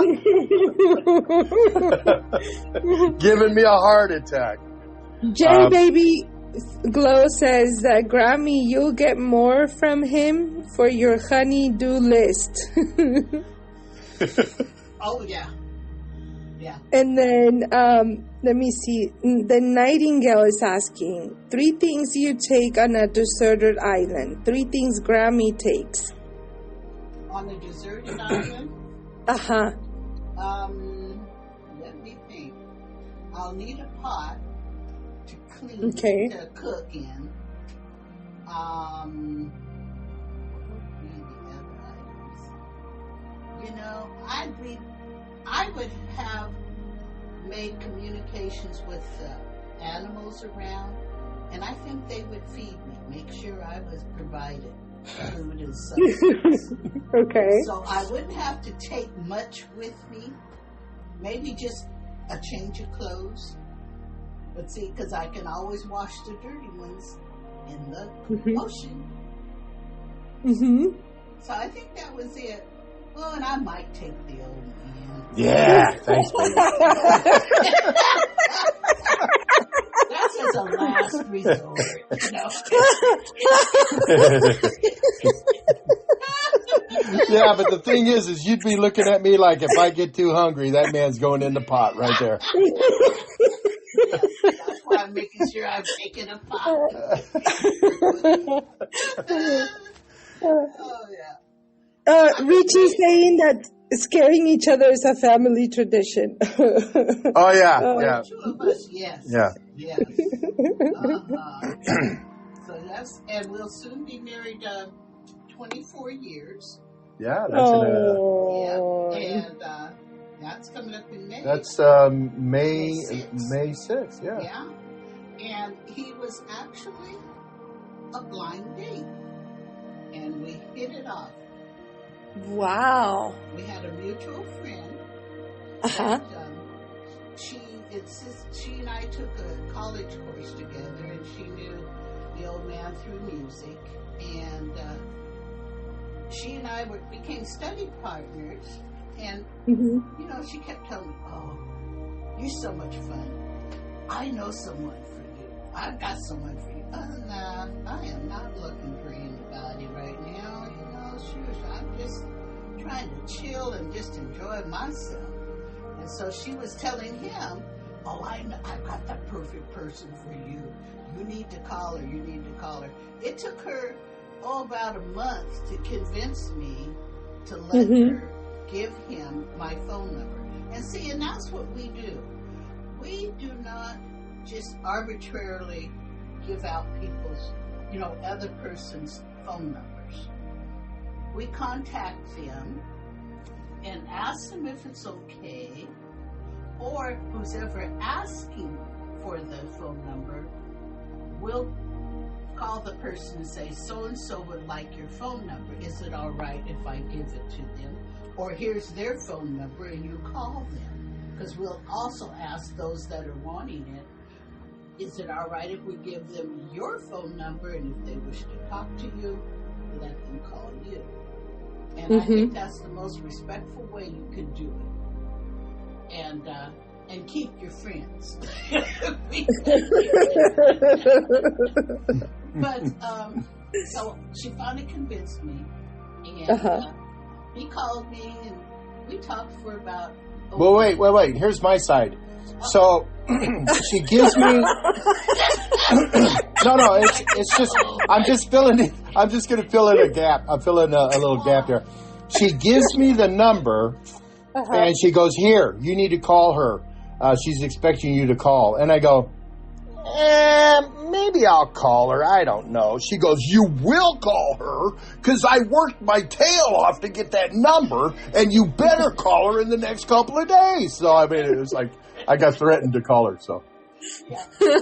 Giving me a heart attack. J Baby Glow says that Grammy, you'll get more from him for your honey-do list. Oh, yeah. Yeah. And then, let me see. The Nightingale is asking, 3 things you take on a deserted island. 3 things Grammy takes. On a deserted island? Uh-huh. Let me think. I'll need a pot to clean, Okay. to cook in. What would be the other items? You know, I would have made communications with animals around, and I think they would feed me, make sure I was provided food and substance. Okay. So I wouldn't have to take much with me. Maybe just a change of clothes. But see, because I can always wash the dirty ones in the ocean. Mm-hmm. So I think that was it. Well, and I might take the old man. Yeah, thanks, baby. That's as a last resort, you know. Yeah, but the thing is you'd be looking at me like if I get too hungry, that man's going in the pot right there. Yes, that's why I'm making sure I'm taking a pot. Oh, yeah. Richie saying that scaring each other is a family tradition. Oh, yeah, yeah. Two of us, yes. Yeah. Yes. So that's, and we'll soon be married 24 years. Yeah, that's Oh. Yeah. And that's coming up in May. that's May 6th, yeah. Yeah. And he was actually a blind date. And we hit it off. Wow. We had a mutual friend. Uh-huh. That, she and I took a college course together, and she knew the old man through music. And she and I became study partners. And, you know, she kept telling me, oh, you're so much fun. I know someone for you. I've got someone for you. Nah, I am not looking for anybody right now. You know, sure, I'm just trying to chill and just enjoy myself. And so she was telling him, oh, I know, I've got the perfect person for you. You need to call her. You need to call her. It took her, about a month to convince me to let her give him my phone number. And see, and that's what we do. We do not just arbitrarily give out people's, other person's phone numbers. We contact them and ask them if it's okay, or who's ever asking for the phone number will call the person and say, so-and-so would like your phone number. Is it all right if I give it to them? Or here's their phone number and you call them. Because we'll also ask those that are wanting it, is it all right if we give them your phone number, and if they wish to talk to you, let them call you. And I think that's the most respectful way you can do it. And keep your friends. But so she finally convinced me, and he called me, and we talked for about. Well, wait. Here's my side. So she gives me. No. It's just. I'm just filling it. I'm just going to fill in a gap. I'm filling a little gap there. She gives me the number, and she goes, "Here, you need to call her. She's expecting you to call." And I go, maybe I'll call her. I don't know. She goes, "You will call her because I worked my tail off to get that number, and you better call her in the next couple of days." So, I mean, it was like I got threatened to call her. So, yeah. So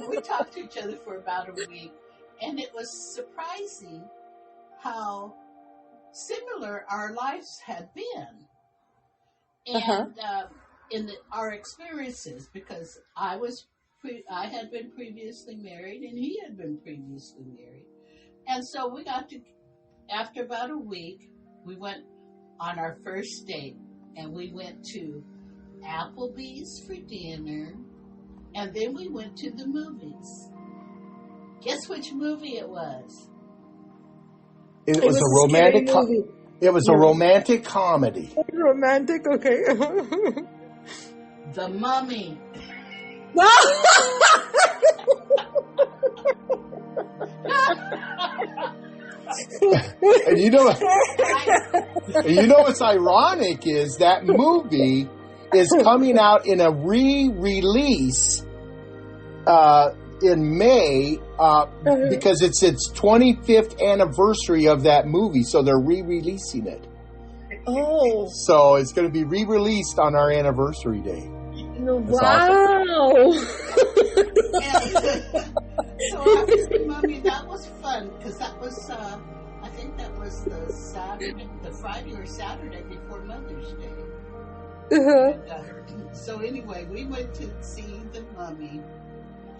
we talked to each other for about a week, and it was surprising how similar our lives had been. And in our experiences, because I had been previously married and he had been previously married. And so we got to, after about a week, we went on our first date, and we went to Applebee's for dinner, and then we went to the movies. Guess which movie it was? it was a romantic movie. It was a romantic comedy. Romantic, okay. The Mummy. And you know, You know what's ironic is that movie is coming out in a re-release in May because it's its 25th anniversary of that movie, so they're re-releasing it. Oh. So it's going to be re-released on our anniversary day. Wow. So after the Mummy, that was fun because that was, I think that was the Friday or Saturday before Mother's Day. And, so anyway, we went to see the Mummy,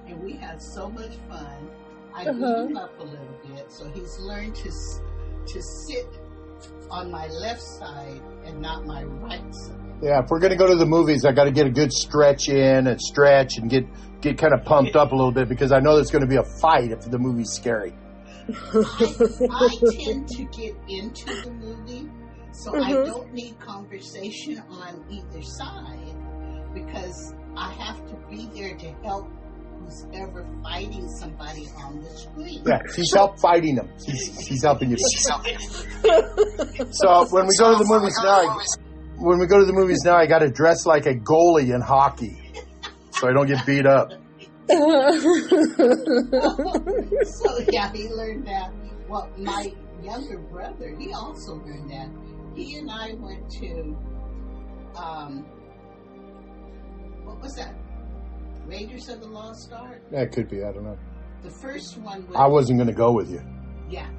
and we had so much fun. I beat him up a little bit, so he's learned to sit on my left side and not my right side. Yeah, if we're going to go to the movies, I got to get a good stretch in and stretch and get kind of pumped up a little bit because I know there's going to be a fight if the movie's scary. I tend to get into the movie, so I don't need conversation on either side because I have to be there to help who's ever fighting somebody on the screen. Yeah, he's helped fighting them. He's helping you. So when we go to the movies now, I got to dress like a goalie in hockey, so I don't get beat up. So yeah, he learned that. Well, my younger brother, he also learned that. He and I went to, what was that? Raiders of the Lost Ark? That could be, I don't know. The first one was... I wasn't going to go with you. Yeah.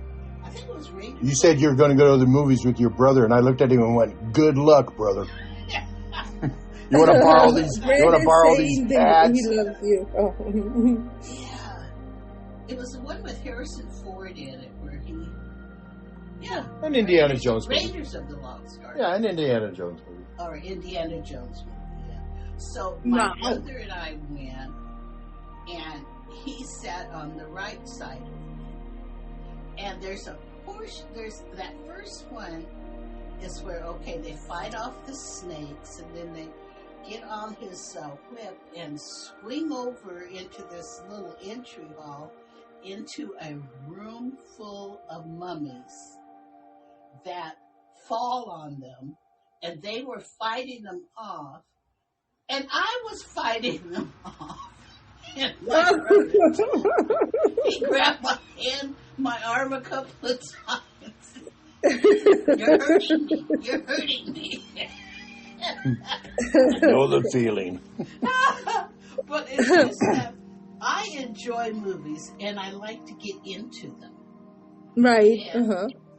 I think it was Raiders. You said you were going to go to the movies with your brother, and I looked at him and went, good luck, brother. You want to borrow these? You want to borrow these pads? He loves you. Oh. Yeah, it was the one with Harrison Ford in it, where he, an Indiana Jones movie. Raiders of the Lost Ark. Yeah, an Indiana Jones movie. Or Indiana Jones movie. Yeah. So my brother and I went, and he sat on the right side of me. And there's a portion. There's that first one is where they fight off the snakes, and then they get on his whip and swing over into this little entry hall into a room full of mummies that fall on them, and they were fighting them off, and I was fighting them off. And my brother, he grabbed my hand, my arm a couple of times. You're hurting me. Know the feeling. But it's just that I enjoy movies and I like to get into them. Right.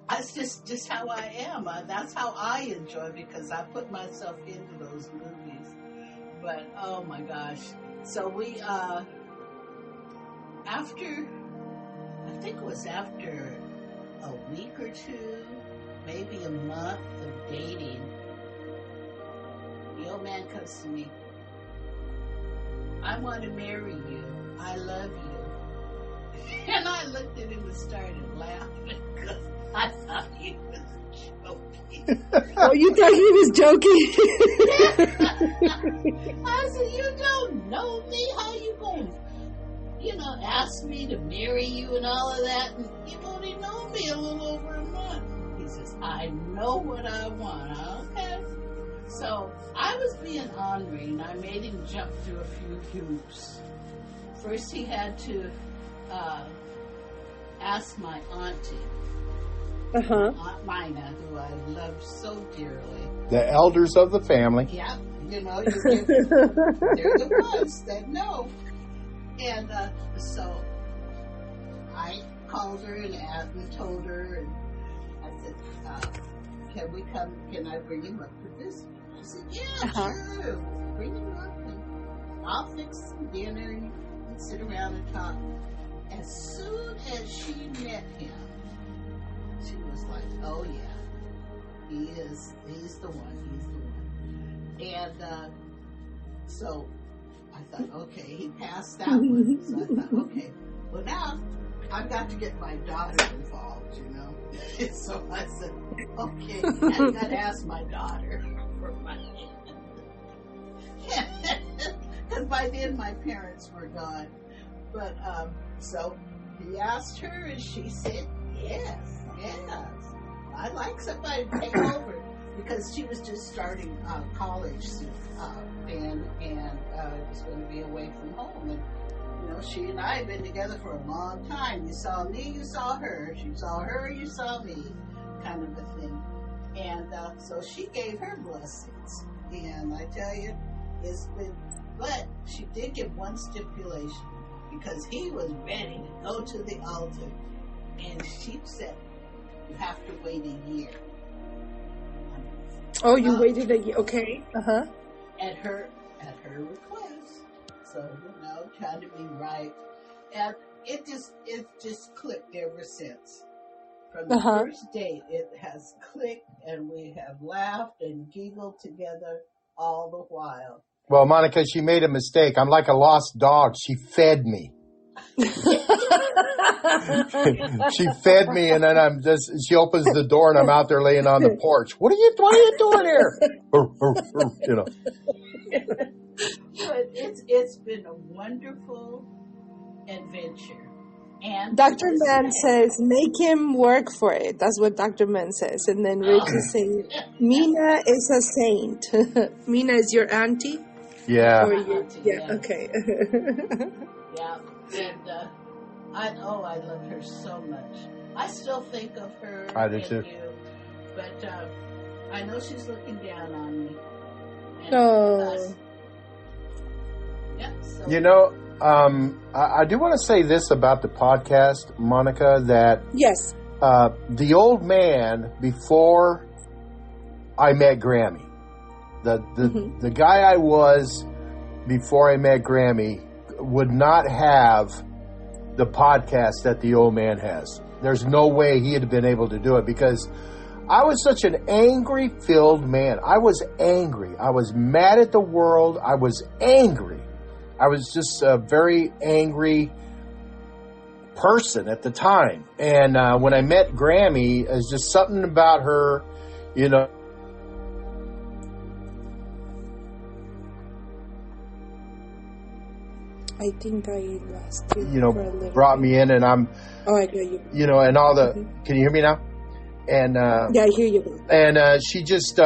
That's just how I am. That's how I enjoy because I put myself into those movies. But oh my gosh. So we after a week or two, maybe a month of dating, the old man comes to me. I want to marry you. I love you. And I looked at him and started laughing because I thought he was joking. Oh, you thought he was joking? I said, you don't know me. How you going to, ask me to marry you and all of that? And you've only known me a little over a month. He says, I know what I want. Okay. So I was being ornery, and I made him jump through a few hoops. First, he had to ask my auntie, Aunt Mina, who I loved so dearly. The elders of the family. Yeah, they're the ones that know. And so I called her and told her, and I said, can I bring him up to visit? I said, yeah, sure. Bring him up and I'll fix some dinner and you can sit around and talk. As soon as she met him, she was like, oh yeah, he's the one. And so I thought, okay, he passed that one. So I thought, okay, well now I've got to get my daughter involved, So I said, okay, I've got to ask my daughter for my hand. Because by then my parents were gone. But, so he asked her and she said, yes. I'd like somebody to take over because she was just starting college and was going to be away from home. And, she and I had been together for a long time. You saw me, you saw her. She saw her, you saw me, kind of a thing. And so she gave her blessings. And I tell you, it's been, but she did give one stipulation, because he was ready to go to the altar. And she said, you have to wait a year. Oh, you waited a year. Okay. Uh-huh. At her request. So, trying to be right. And it just clicked ever since. From the first date, it has clicked, and we have laughed and giggled together all the while. Well, Monica, she made a mistake. I'm like a lost dog. She fed me. She fed me, and then she opens the door, and I'm out there laying on the porch. What are you doing here? But it's been a wonderful adventure. And Dr. Mann says, make him work for it. That's what Dr. Mann says. And then Rich is saying, Mina is a saint. Mina is your auntie? Yeah. Yeah. Okay. Yeah. And I love her so much. I still think of her. I do too. But I know she's looking down on me. No. Yeah. So. I do want to say this about the podcast, Monica, that yes, the old man before I met Grammi, the guy I was before I met Grammi would not have the podcast that the old man has. There's no way he had been able to do it, because I was such an angry-filled man. I was angry. I was mad at the world. I was angry. I was just a very angry person at the time. And when I met Grammi, it's just something about her, I think I lost you for a little brought bit. me in, and I'm... Oh, I got you. And all the... Can you hear me now? And yeah, I hear you. And she just,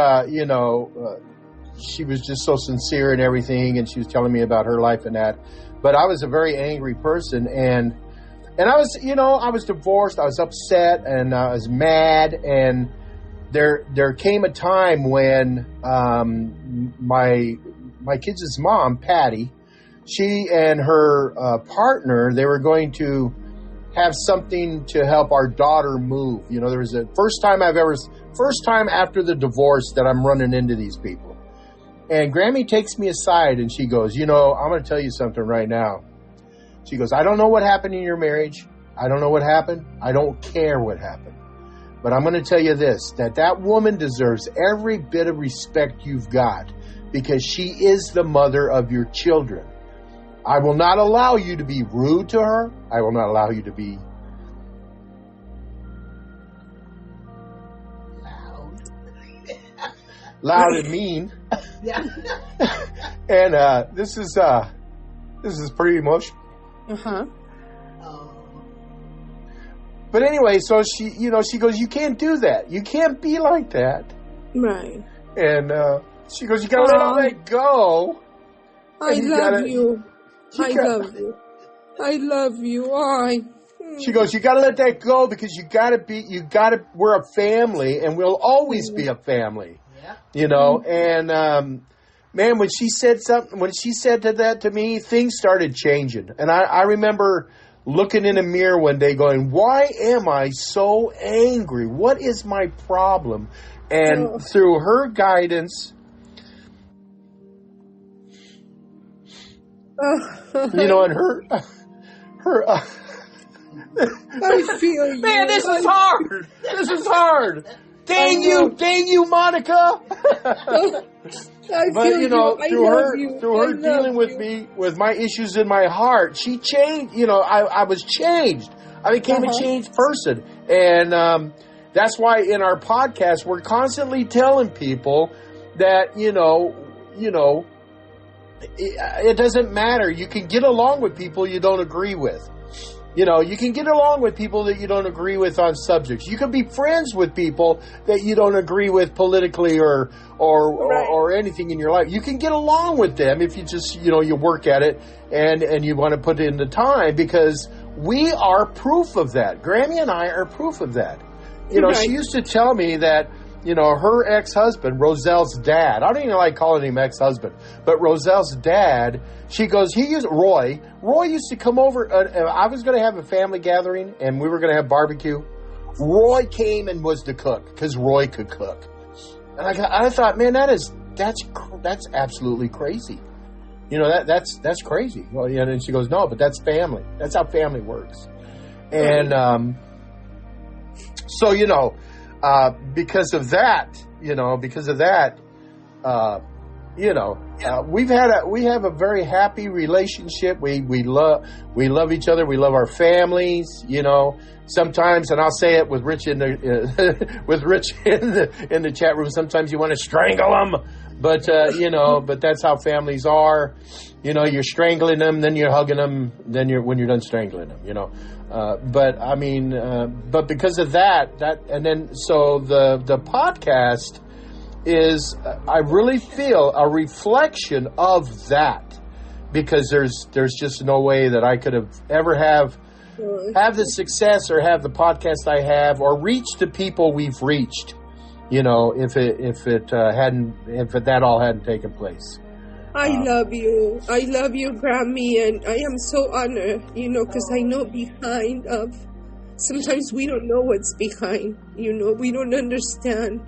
she was just so sincere and everything, and she was telling me about her life and that. But I was a very angry person, and I was, I was divorced, I was upset, and I was mad, and there came a time when my kids' mom, Patty, she and her partner, they were going to have something to help our daughter move. There was a first time after the divorce that I'm running into these people. And Grammy takes me aside and she goes, I'm going to tell you something right now. She goes, I don't know what happened in your marriage. I don't know what happened. I don't care what happened. But I'm going to tell you this, that woman deserves every bit of respect you've got, because she is the mother of your children. I will not allow you to be rude to her. I will not allow you to be loud and mean. Yeah. And this is pretty emotional. Uh-huh. But anyway, so she goes, you can't do that. You can't be like that. Right. And she goes, you got to let all that go. I love you. I love you. She goes, you got to let that go, because we're a family, and we'll always be a family. Yeah. And man, when she said that to me, things started changing. And I remember looking in a mirror one day going, why am I so angry? What is my problem? And through her guidance, and her I feel you. Man, this is hard. This is hard. Dang you, Monica. But through her dealing with me, with my issues in my heart, she changed. I was changed. I became a changed person, and that's why in our podcast we're constantly telling people that it doesn't matter. You can get along with people you don't agree with. You know, you can get along with people that you don't agree with on subjects. You can be friends with people that you don't agree with politically or anything in your life. You can get along with them if you just, you work at it and you want to put in the time, because we are proof of that. Grammy and I are proof of that. She used to tell me that, her ex-husband, Roselle's dad, I don't even like calling him ex-husband, but Roselle's dad, she goes, Roy used to come over, I was going to have a family gathering, and we were going to have barbecue. Roy came and was the cook, because Roy could cook. And I thought, man, that's absolutely crazy. That's crazy. Well, and she goes, no, but that's family. That's how family works. And so, because of that, we have a very happy relationship. We love each other. We love our families. Sometimes, and I'll say it with Rich in the chat room. Sometimes you want to strangle them, but but that's how families are. You're strangling them, then you're hugging them, when you're done strangling them. But because of that, and then so the podcast is, I really feel a reflection of that, because there's just no way that I could have ever have the success or have the podcast I have or reach the people we've reached, if that all hadn't taken place. I love you, Grammy, and I am so honored, because I know behind of, sometimes we don't know what's behind, we don't understand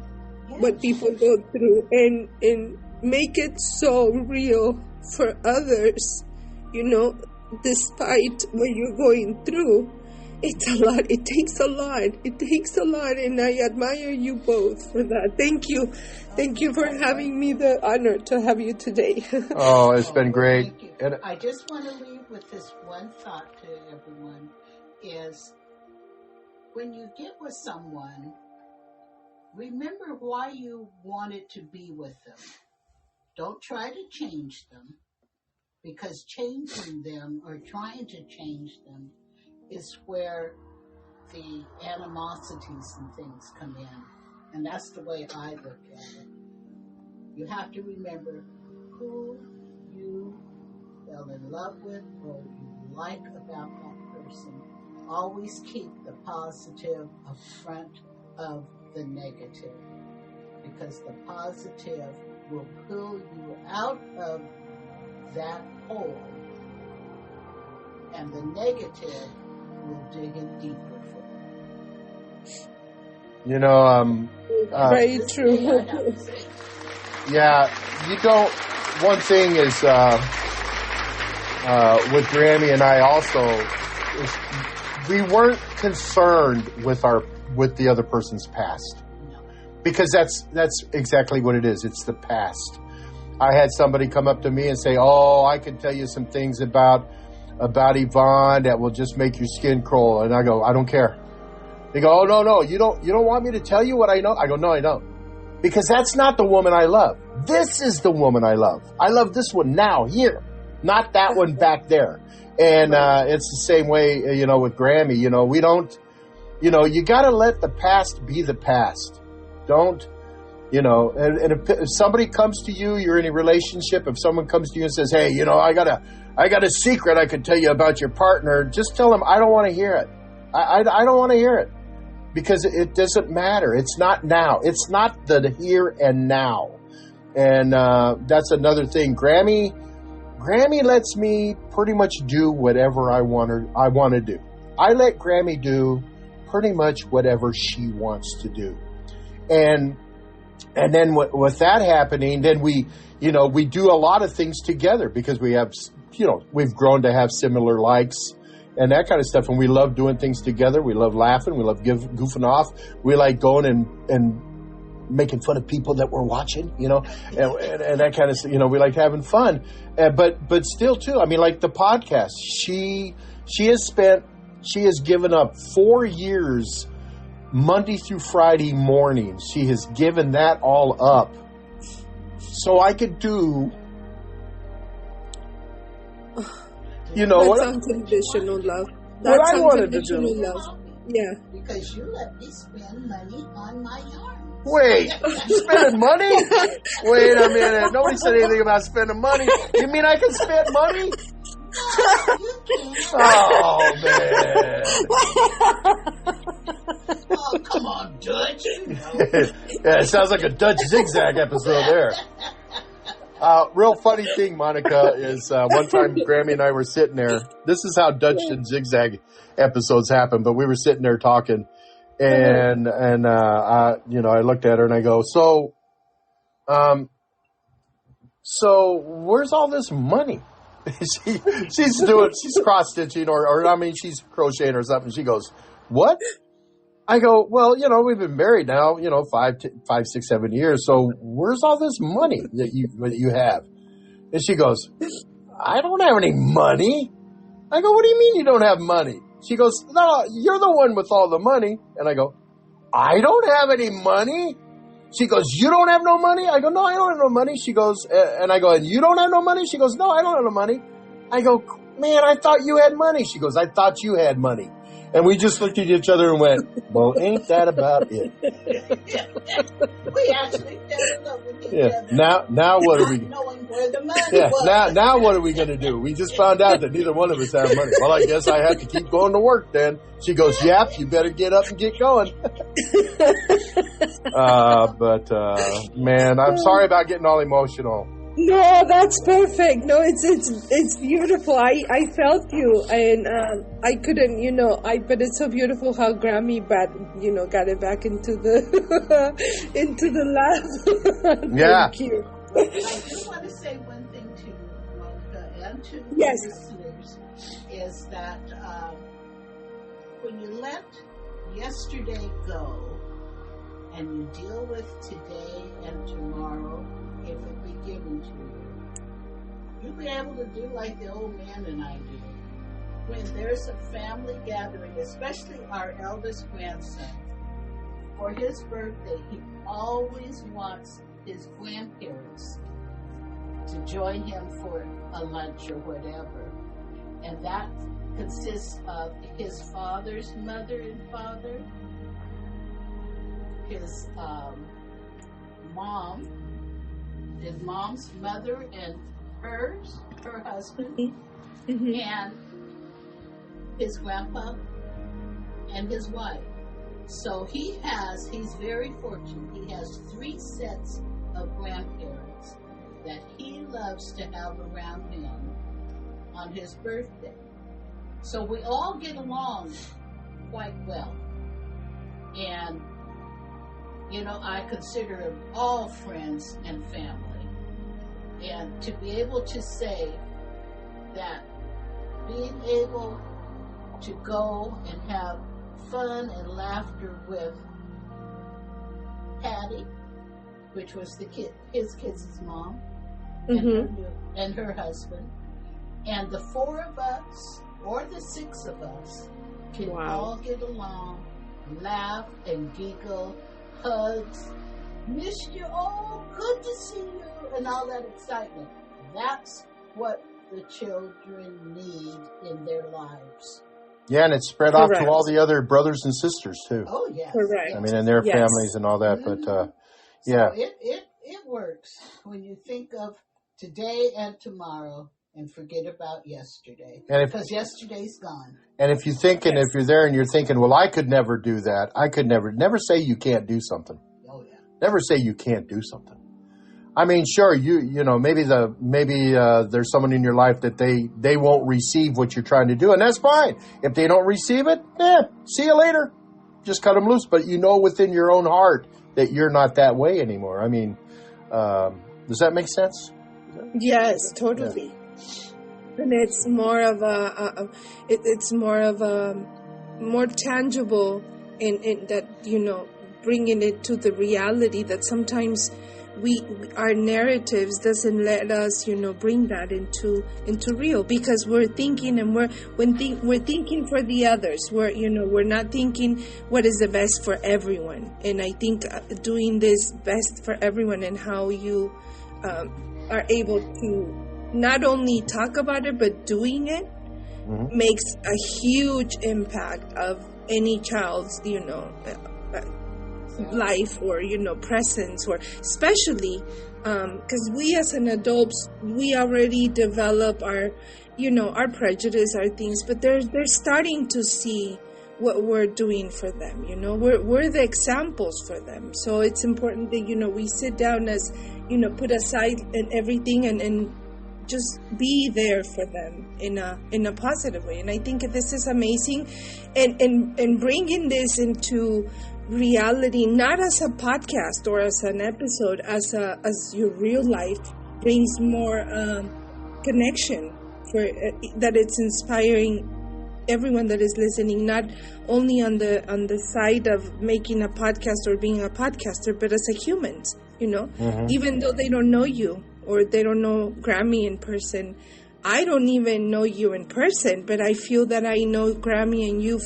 what people go through, and make it so real for others, despite what you're going through. It's a lot. It takes a lot. And I admire you both for that. Thank you. Thank you for having me the honor to have you today. Oh, it's been great. And I just want to leave with this one thought to everyone is, when you get with someone, remember why you wanted to be with them. Don't try to change them, because changing them or trying to change them is where the animosities and things come in. And that's the way I look at it. You have to remember who you fell in love with or you like about that person. Always keep the positive up front of the negative, because the positive will pull you out of that hole, and the negative will dig in deeper for you. Very true. Yeah, one thing is, with Grammy and I also, is we weren't concerned with the other person's past. No. Because that's exactly what it is. It's the past. I had somebody come up to me and say, "Oh, I can tell you some things about Yvonne that will just make your skin crawl." And I go, "I don't care." They go, "Oh, no, you don't want me to tell you what I know?" I go, "No, I don't." Because that's not the woman I love. This is the woman I love. I love this one now, here, not that one back there. And it's the same way, with Grammy. We don't, you got to let the past be the past. Don't, and if somebody comes to you, you're in a relationship, if someone comes to you and says, "Hey, I got a secret I could tell you about your partner," just tell them, "I don't want to hear it. I don't want to hear it." Because it doesn't matter. It's not now. It's not the here and now. And that's another thing. Grammy lets me pretty much do whatever I want to do. I let Grammy do pretty much whatever she wants to do. And then with that happening, then we do a lot of things together, because we have, we've grown to have similar likes and that kind of stuff. And we love doing things together. We love laughing. We love goofing off. We like going and making fun of people that we're watching, and that kind of stuff. We like having fun. But still, too, I mean, like the podcast, she has given up 4 years, Monday through Friday mornings. She has given that all up so I could do, That's unconditional love. what I wanted to do. Love. Yeah. Because you let me spend money on my yarn. Wait, spending money? Wait a minute. Nobody said anything about spending money. You mean I can spend money? No, you can't. Oh, man. Oh, come on, Dutch. You know. Yeah, it sounds like a Dutch zigzag episode there. Real funny thing, Monica, is one time Grammy and I were sitting there. This is how Dutch and zigzag episodes happen, but we were sitting there talking, and I looked at her and I go, so where's all this money? She's cross stitching or she's crocheting or something. She goes, what? I go, well, we've been married now, 5, 6, 7 years. So where's all this money that you have? And she goes, I don't have any money. I go, what do you mean you don't have money? She goes, no, you're the one with all the money. And I go, I don't have any money. She goes, you don't have no money? I go, no, I don't have no money. She goes, and I go, and you don't have no money? She goes, no, I don't have no money. I go, man, I thought you had money. She goes, I thought you had money. And we just looked at each other and went, well, ain't that about it? We actually fell in love with each other. Now what are we? Knowing where the money was. Now what are we going to do? We just found out that neither one of us have money. Well, I guess I have to keep going to work then. She goes, yep, you better get up and get going. Man, I'm sorry about getting all emotional. No, that's perfect. No, it's beautiful. I felt you, and I couldn't, but it's so beautiful how Grammy got it back into the into the lab. Yeah. Thank you. I just want to say one thing to Monica and to the listeners is that when you let yesterday go and you deal with today and tomorrow, if it be given to you, you'll be able to do like the old man and I do. When there's a family gathering, especially our eldest grandson, for his birthday, he always wants his grandparents to join him for a lunch or whatever. And that consists of his father's mother and father, his mom's mother and her husband, and his grandpa and his wife. So he's very fortunate. He has 3 sets of grandparents that he loves to have around him on his birthday. So we all get along quite well. And I consider them all friends and family. And to be able to say that being able to go and have fun and laughter with Patty, which was his kids' mom, and her husband, and the 4 of us, or the 6 of us, can all get along, laugh and giggle, hugs, missed you, oh, good to see you, and all that excitement. That's what the children need in their lives. Yeah, and it's spread off to all the other brothers and sisters, too. Oh, yes. Correct. I mean, and their families and all that, but, yeah. So it works when you think of today and tomorrow and forget about yesterday. Because yesterday's gone. And if you're thinking, if you're there and you're thinking, well, I could never do that. I could never say you can't do something. Oh, yeah. Never say you can't do something. I mean, sure, maybe there's someone in your life that they won't receive what you're trying to do, and that's fine. If they don't receive it, see you later. Just cut them loose. But within your own heart that you're not that way anymore. I mean, does that make sense? Yes, totally. Yeah. And it's more of more tangible in that, bringing it to the reality that sometimes our narratives doesn't let us, bring that into real, because we're thinking and we're thinking for the others. We're not thinking what is the best for everyone. And I think doing this best for everyone and how you are able to not only talk about it, but doing it makes a huge impact of any child's, life or, presence, or especially because we as an adults, we already develop our, our prejudice, our things, but they're starting to see what we're doing for them. We're the examples for them. So it's important that, we sit down as, put aside and everything and just be there for them in a positive way. And I think this is amazing, and bringing this into reality, not as a podcast or as an episode, as your real life, brings more connection for that. It's inspiring everyone that is listening, not only on the side of making a podcast or being a podcaster, but as a human, even though they don't know you or they don't know Grammi in person. I don't even know you in person, but I feel that I know Grammi and you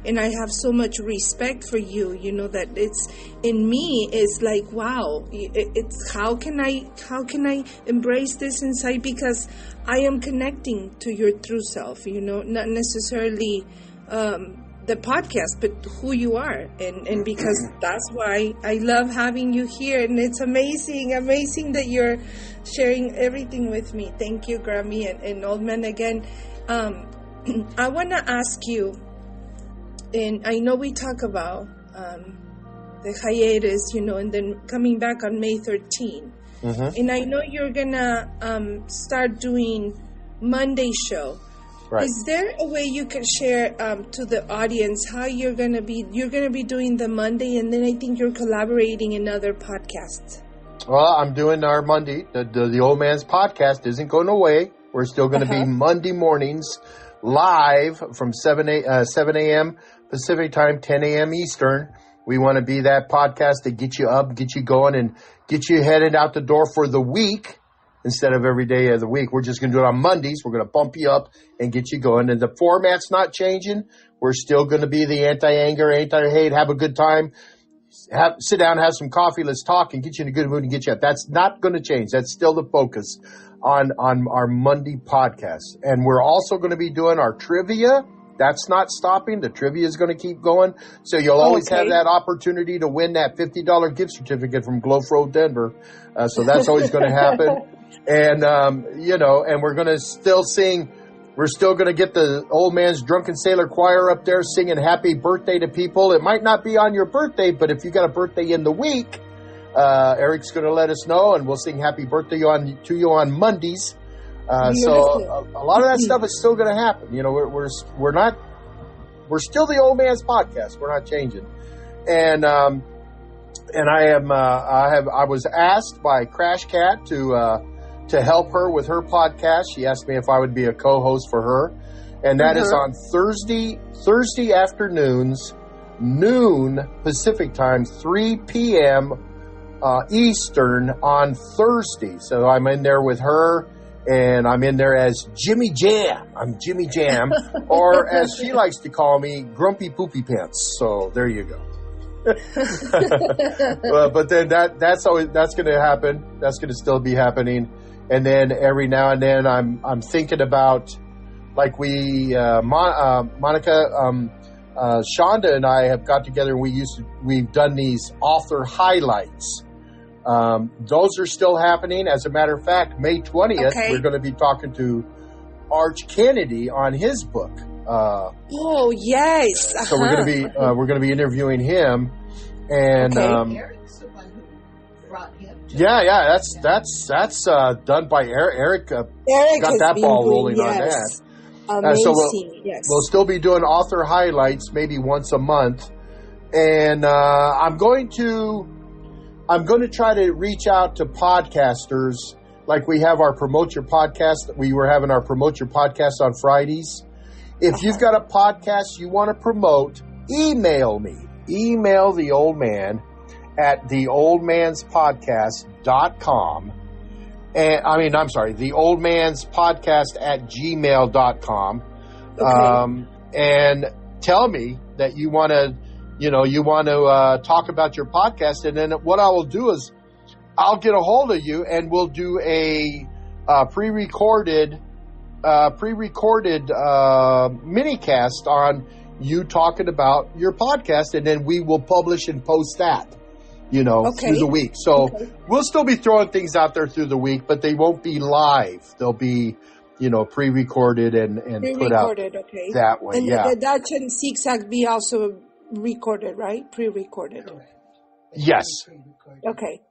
and I have so much respect for you, that it's in me. It's like, wow, it's how can I embrace this inside, because I am connecting to your true self, not necessarily the podcast, but who you are, and because that's why I love having you here, and it's amazing that you're sharing everything with me. Thank you, Grammi and Old Man again. I want to ask you, and I know we talk about the hiatus, and then coming back on May 13, and I know you're gonna start doing Monday show. Right. Is there a way you can share to the audience how you're gonna be doing the Monday, and then I think you're collaborating in other podcasts? Well, I'm doing our Monday. The Old Man's podcast isn't going away. We're still going to be Monday mornings live from 7 a.m. Pacific time, 10 a.m. Eastern. We want to be that podcast to get you up, get you going, and get you headed out the door for the week. Instead of every day of the week, we're just going to do it on Mondays. We're going to bump you up and get you going. And the format's not changing. We're still going to be the anti-anger, anti-hate, have a good time. Sit down, have some coffee, let's talk, and get you in a good mood and get you up. That's not going to change. That's still the focus on our Monday podcast. And we're also going to be doing our trivia. That's not stopping. The trivia is going to keep going. So you'll always have that opportunity to win that $50 gift certificate from Glove Road, Denver. So that's always going to happen. And, and we're going to still sing. We're still going to get the Old Man's Drunken Sailor Choir up there singing happy birthday to people. It might not be on your birthday, but if you got a birthday in the week, Eric's going to let us know, and we'll sing happy birthday to you on Mondays. So a lot of that stuff is still going to happen. We're still the Old Man's podcast. We're not changing. And I was asked by Crash Cat to help her with her podcast. She asked me if I would be a co-host for her. And that is on Thursday afternoons, noon Pacific time, 3 p.m. Eastern on Thursday. So I'm in there with her, and I'm in there as Jimmy Jam. I'm Jimmy Jam, or as she likes to call me, Grumpy Poopy Pants. So there you go. But then that's going to happen. That's going to still be happening. And then every now and then I'm thinking about, like Monica, Shonda and I have got together and we've done these author highlights. Those are still happening. As a matter of fact, May 20th, we're going to be talking to Arch Kennedy on his book. Oh yes. So we're going to be interviewing him, and Eric's the one who brought him. Yeah, that's done by Eric. Eric got that ball rolling on that. Amazing. So we'll still be doing author highlights maybe once a month, and I'm going to try to reach out to podcasters. Like we have our Promote Your Podcast. We were having our Promote Your Podcast on Fridays. If you've got a podcast you want to promote, email me. Email the Old Man at theoldmanspodcast.com. And theoldmanspodcast@gmail.com. And tell me that you want to talk about your podcast. And then what I will do is I'll get a hold of you and we'll do a pre-recorded pre-recorded mini cast on you talking about your podcast, and then we will publish and post that, through the week. So we'll still be throwing things out there through the week, but they won't be live. They'll be, pre-recorded and put out that way. And the Dutch and zigzag be also recorded, right? Pre-recorded. Yes. Okay.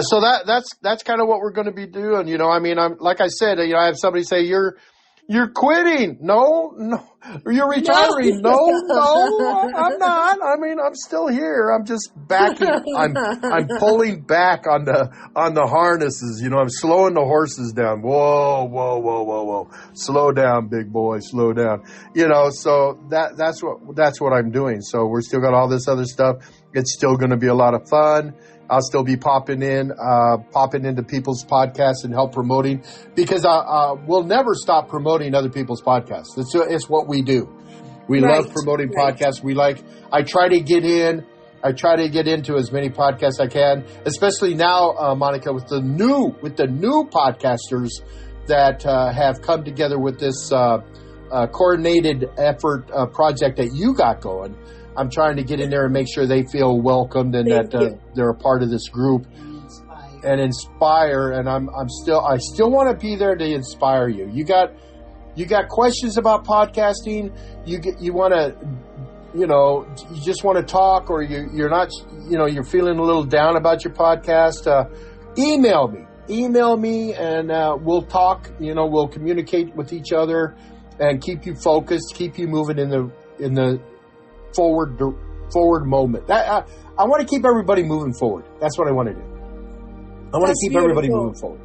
So that's kind of what we're going to be doing. I'm like I said, I have somebody say you're quitting. No. You're retiring. No, I'm not. I'm still here. I'm just backing. I'm pulling back on the harnesses. I'm slowing the horses down. Whoa. Slow down, big boy. Slow down. So that's what I'm doing. So we're still got all this other stuff. It's still going to be a lot of fun. I'll still be popping into people's podcasts and help promoting, because we'll never stop promoting other people's podcasts. It's what we do. We love promoting podcasts. I try to get into as many podcasts I can, especially now, Monica, with the new podcasters that have come together with this coordinated effort project that you got going. I'm trying to get in there and make sure they feel welcomed and that they're a part of this group and inspire. And I still want to be there to inspire you. You got questions about podcasting. You want to, you just want to talk, or you're not, you're feeling a little down about your podcast. Email me and we'll talk. We'll communicate with each other and keep you focused, keep you moving in the forward moment. I want to keep everybody moving forward. That's what I want to do. I want to keep everybody moving forward,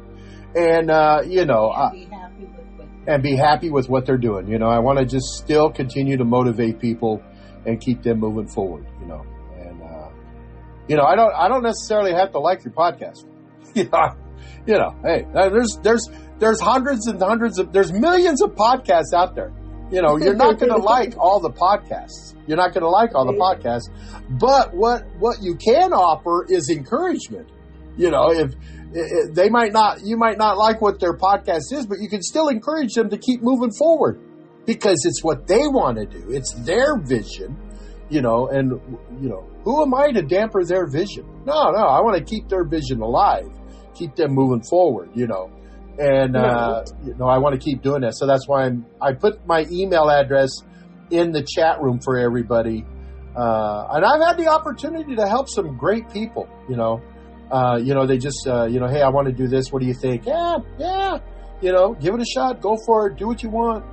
and be happy with what they're doing. I want to just still continue to motivate people and keep them moving forward. And I don't necessarily have to like your podcast. Hey, there's hundreds and hundreds there's millions of podcasts out there. You're not going to like all the podcasts. You're not going to like all the podcasts. But what you can offer is encouragement. If you might not like what their podcast is, but you can still encourage them to keep moving forward, because it's what they want to do. It's their vision, and who am I to damper their vision? No, I want to keep their vision alive, keep them moving forward, And, I want to keep doing that. So that's why I put my email address in the chat room for everybody. And I've had the opportunity to help some great people, they just, hey, I want to do this. What do you think? Yeah. Give it a shot. Go for it. Do what you want.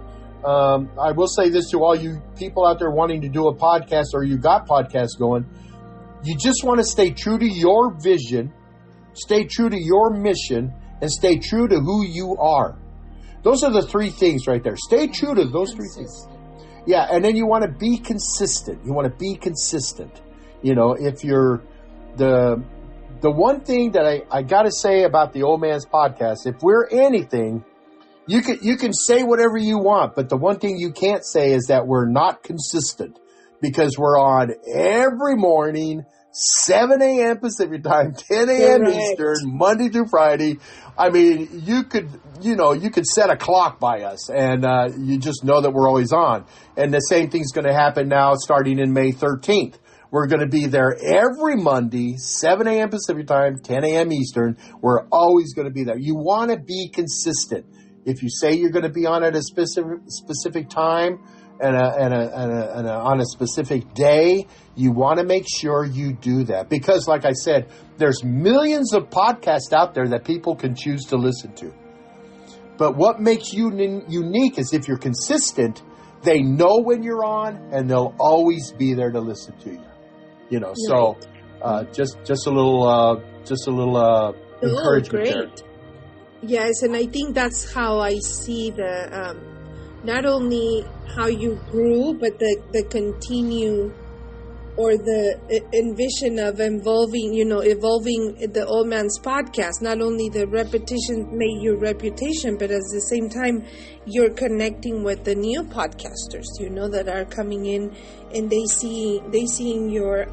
I will say this to all you people out there wanting to do a podcast, or you got podcasts going. You just want to stay true to your vision, stay true to your mission, and stay true to who you are. Those are the three things right there. Stay true to those three things. Yeah, and then you want to be consistent. If you're the one thing that I got to say about the Old Man's Podcast, if we're anything, you can say whatever you want, but the one thing you can't say is that we're not consistent, because we're on every morning, 7 a.m. Pacific time, 10 a.m. Eastern, Monday through Friday. You could set a clock by us, and you just know that we're always on. And the same thing's going to happen now starting in May 13th. We're going to be there every Monday, 7 a.m. Pacific time, 10 a.m. Eastern. We're always going to be there. You want to be consistent. If you say you're going to be on at a specific time and on a specific day, you want to make sure you do that. Because, like I said, there's millions of podcasts out there that people can choose to listen to. But what makes you unique is if you're consistent, they know when you're on, and they'll always be there to listen to you. So just a little encouragement there. Yes, and I think that's how I see the not only how you grew, but the continue, or the envision of evolving the Old Man's Podcast. Not only the repetition made your reputation, but at the same time, you're connecting with the new podcasters, that are coming in, and they seeing your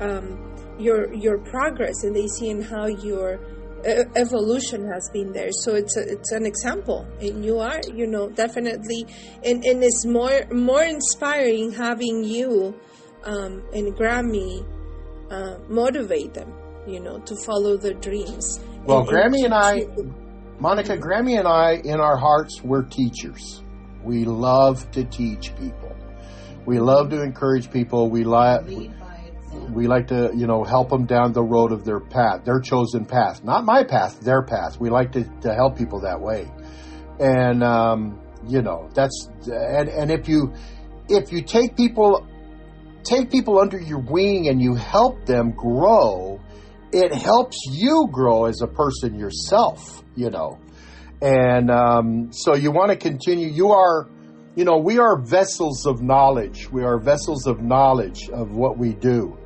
progress, and they seeing how you're evolution has been there. So it's an example, and you are, definitely, and it's more inspiring having you and Grammy motivate them, to follow their dreams. Well, Grammy and I, Monica, Grammy and I, in our hearts, we're teachers. We love to teach people. We love to encourage people. We like to, help them down the road of their path, their chosen path. Not my path, their path. We like to help people that way. And, that's, and if you take people under your wing and you help them grow, it helps you grow as a person yourself, And so you want to continue. We are vessels of knowledge. We are vessels of knowledge of what we do.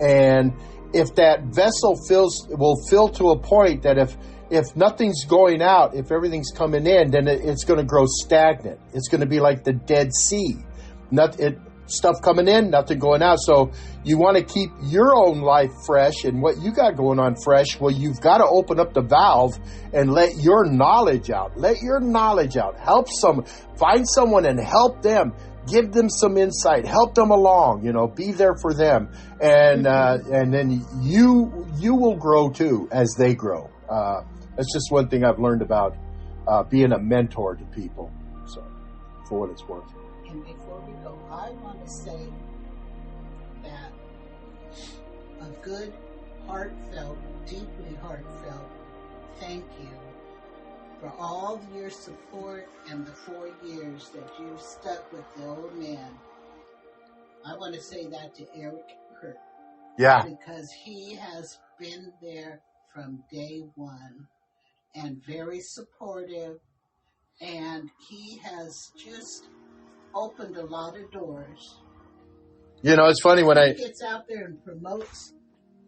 And if that vessel will fill to a point that if nothing's going out, if everything's coming in, then it's going to grow stagnant. It's going to be like the Dead Sea. Stuff coming in, nothing going out. So you want to keep your own life fresh and what you got going on fresh. Well, you've got to open up the valve and let your knowledge out. Let your knowledge out. Find someone and help them. Give them some insight. Help them along. Be there for them, and then you will grow too as they grow. That's just one thing I've learned about being a mentor to people. So, for what it's worth. And before we go, I want to say that a good, heartfelt, deeply heartfelt thank you for all of your support and the 4 years that you've stuck with the old man. I want to say that to Eric Kirk. Yeah. Because he has been there from day one and very supportive, and he has just opened a lot of doors. It's funny when he gets out there and promotes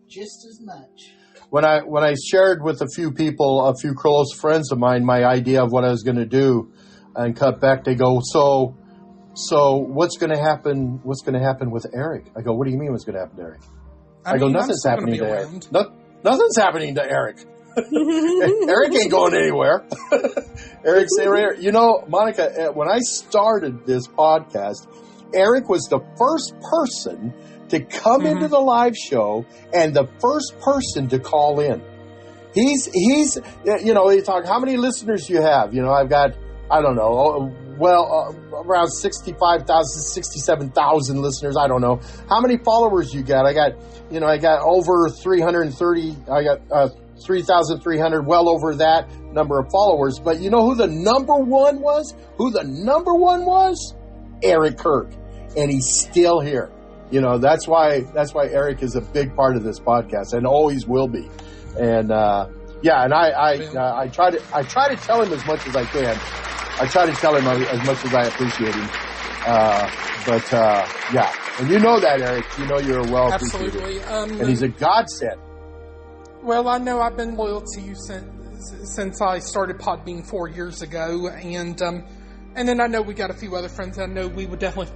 just as much. When I shared with a few close friends of mine, my idea of what I was going to do, and cut back, they go, so what's going to happen? What's going to happen with Eric? I go, what do you mean? What's going to happen to Eric? I go, nothing's happening to Eric. Nothing's happening to Eric. Eric ain't going anywhere. Eric's there. Monica, when I started this podcast, Eric was the first person to come into the live show and the first person to call in. He's you talk, how many listeners you have? I've got, I don't know, around 65,000, 67,000 listeners. I don't know. How many followers you got? I got over 330, I got 3,300, well over that number of followers. But you know who the number one was? Eric Kirk. And he's still here. That's why Eric is a big part of this podcast and always will be. And I try to tell him as much as I can. I try to tell him as much as I appreciate him. And you know that, Eric. You're well appreciated. Absolutely. And he's a godsend. Well, I know I've been loyal to you since I started Podbean 4 years ago, and then I know we got a few other friends. I know we would definitely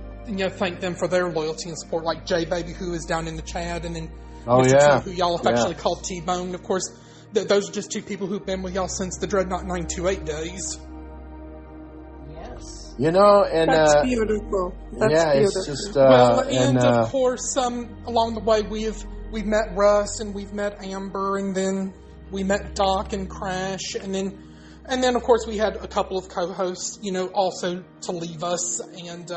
thank them for their loyalty and support, like J Baby, who is down in the chat, and then Mr. T, who y'all affectionately called T-Bone. Of course, those are just two people who've been with y'all since the Dreadnought 928 days. Yes. And that's beautiful. That's beautiful. It's just of course, along the way we've met Russ and we've met Amber, and then we met Doc and Crash, and then of course we had a couple of co-hosts, also to leave us, and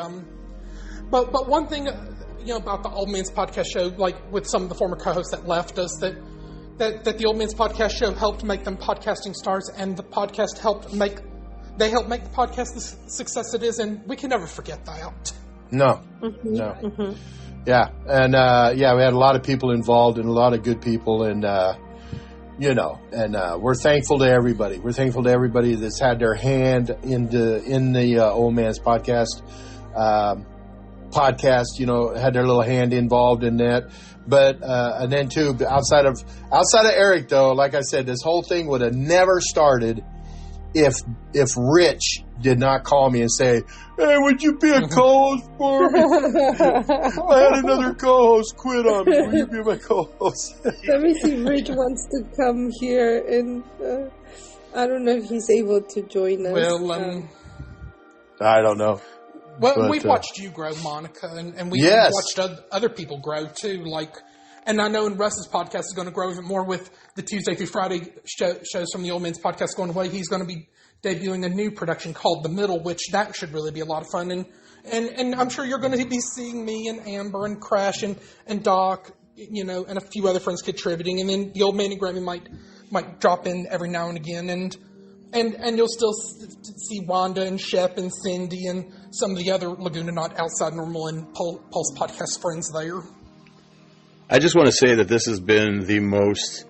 but one thing, about the Old Man's Podcast Show, like with some of the former co-hosts that left us, that the Old Man's Podcast Show helped make them podcasting stars, and the podcast helped make the podcast the success it is, and we can never forget that. No. Yeah, and we had a lot of people involved and a lot of good people, and we're thankful to everybody. We're thankful to everybody that's had their hand in the Old Man's Podcast. Had their little hand involved in that. But and then too, outside of Eric, though, like I said, this whole thing would have never started if Rich did not call me and say, "Hey, would you be a co-host for me? I had another co-host quit on me. Will you be my co-host?" Let me see if Rich wants to come here, and I don't know if he's able to join us. Well, I don't know. Well, But, we've watched you grow, Monica, and we've Yes. watched other people grow too. And I know Russ's podcast is going to grow even more with the Tuesday through Friday shows from the Old Man's Podcast going away. He's going to be debuting a new production called The Middle, which that should really be a lot of fun. And I'm sure you're going to be seeing me and Amber and Crash and Doc, and a few other friends contributing. And then the Old Man and Grammy might drop in every now and again. And you'll still see Wanda and Shep and Cindy and some of the other Laguna Not Outside Normal and Pulse Podcast friends there. I just want to say that this has been the most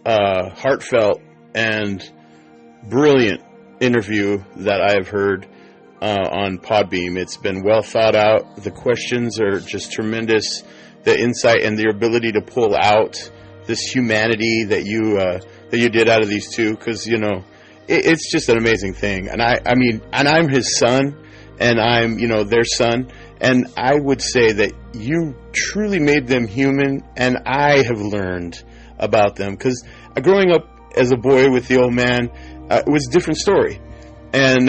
heartfelt and brilliant interview that I have heard on Podbean. It's been well thought out. The questions are just tremendous. The insight and the ability to pull out this humanity that you did out of these two, because it's just an amazing thing. And I'm his son, and I'm their son. And I would say that you truly made them human, and I have learned about them. Because growing up as a boy with the Old Man, it was a different story. And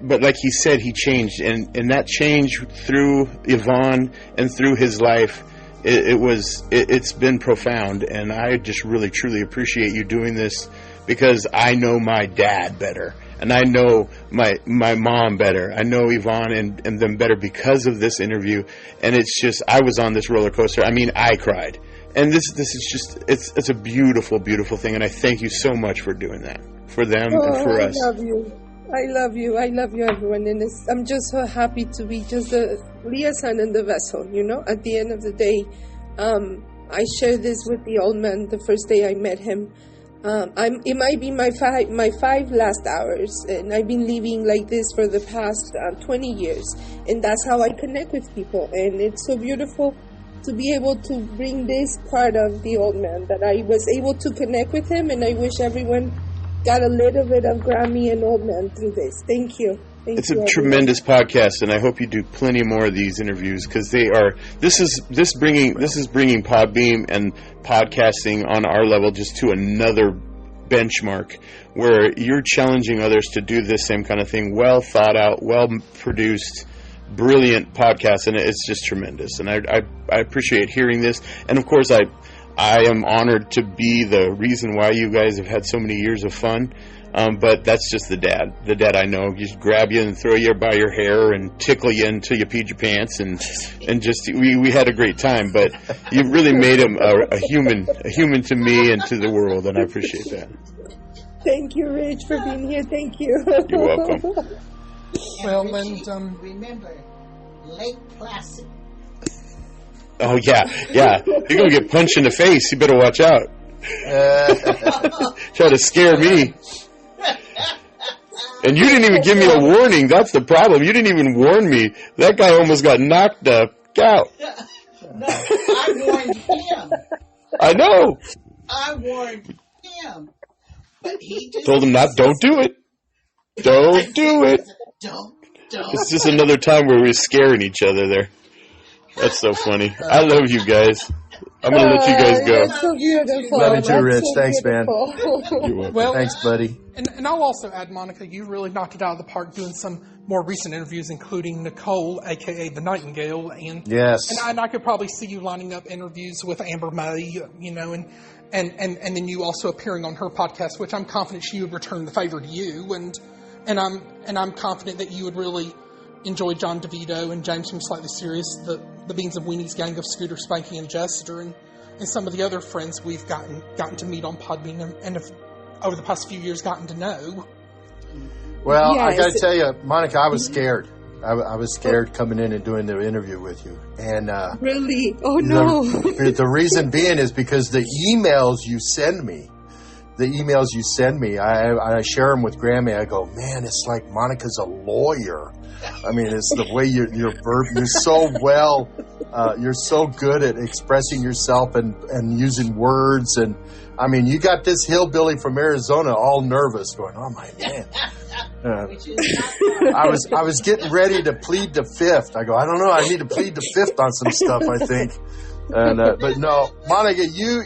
but like he said, he changed. And that change through Yvonne and through his life, it's been profound. And I just really, truly appreciate you doing this, because I know my dad better. And I know my mom better. I know Yvonne and them better because of this interview. And it's just, I was on this roller coaster. I cried. And this is just, it's a beautiful, beautiful thing. And I thank you so much for doing that, for them and for us. I love you. I love you, everyone. And I'm just so happy to be just the liaison and the vessel, At the end of the day, I shared this with the Old Man the first day I met him. It might be my five last hours, and I've been living like this for the past 20 years, and that's how I connect with people. And it's so beautiful to be able to bring this part of the Old Man, that I was able to connect with him, and I wish everyone got a little bit of Grammy and Old Man through this. Thank you. It's a tremendous podcast, and I hope you do plenty more of these interviews, because this is bringing Podbean and podcasting on our level just to another benchmark, where you're challenging others to do this same kind of thing. Well thought out, well produced, brilliant podcast, and it's just tremendous. And I appreciate hearing this, and of course I am honored to be the reason why you guys have had so many years of fun. But that's just the dad I know. Just grab you and throw you by your hair and tickle you until you peed your pants, and just we had a great time. But you really made him a human to me and to the world, and I appreciate that. Thank you, Rich, for being here. Thank you. You're welcome. Well, Richie, and remember Lake Placid. Oh yeah. You're gonna get punched in the face. You better watch out. Try to scare me. And you didn't even give me a warning. That's the problem. You didn't even warn me. That guy almost got knocked out. No, I warned him. I know. I warned him. But he just Told him don't do it. Don't do it. Don't. It's just another time where we're scaring each other there. That's so funny. I love you guys. I'm going to let you guys go. That's so beautiful. Love you too, Rich. So Thanks, man. You're welcome. well, Thanks, buddy. And I'll also add, Monica, you really knocked it out of the park doing some more recent interviews, including Nicole, a.k.a. the Nightingale. Yes. And I could probably see you lining up interviews with Amber May, and then you also appearing on her podcast, which I'm confident she would return the favor to you. And I'm confident that you would really enjoy John DeVito and James from Slightly Serious, the Beans and Weenies gang of Scooter, Spanky, and Jester, and some of the other friends we've gotten to meet on Podbean and have, over the past few years, gotten to know. Well, Yes. I got to tell you, Monica, I was scared. I was scared coming in and doing the interview with you. And Really? Oh, no. the reason being is because the emails you send me the emails you send me, I share them with Grammy. I go, man, it's like Monica's a lawyer. I mean, it's the way you're so well, you're so good at expressing yourself and using words. And I mean, you got this hillbilly from Arizona all nervous going, oh my man. I was getting ready to plead the fifth. I go, I don't know. I need to plead the fifth on some stuff, I think. And but no, Monica, you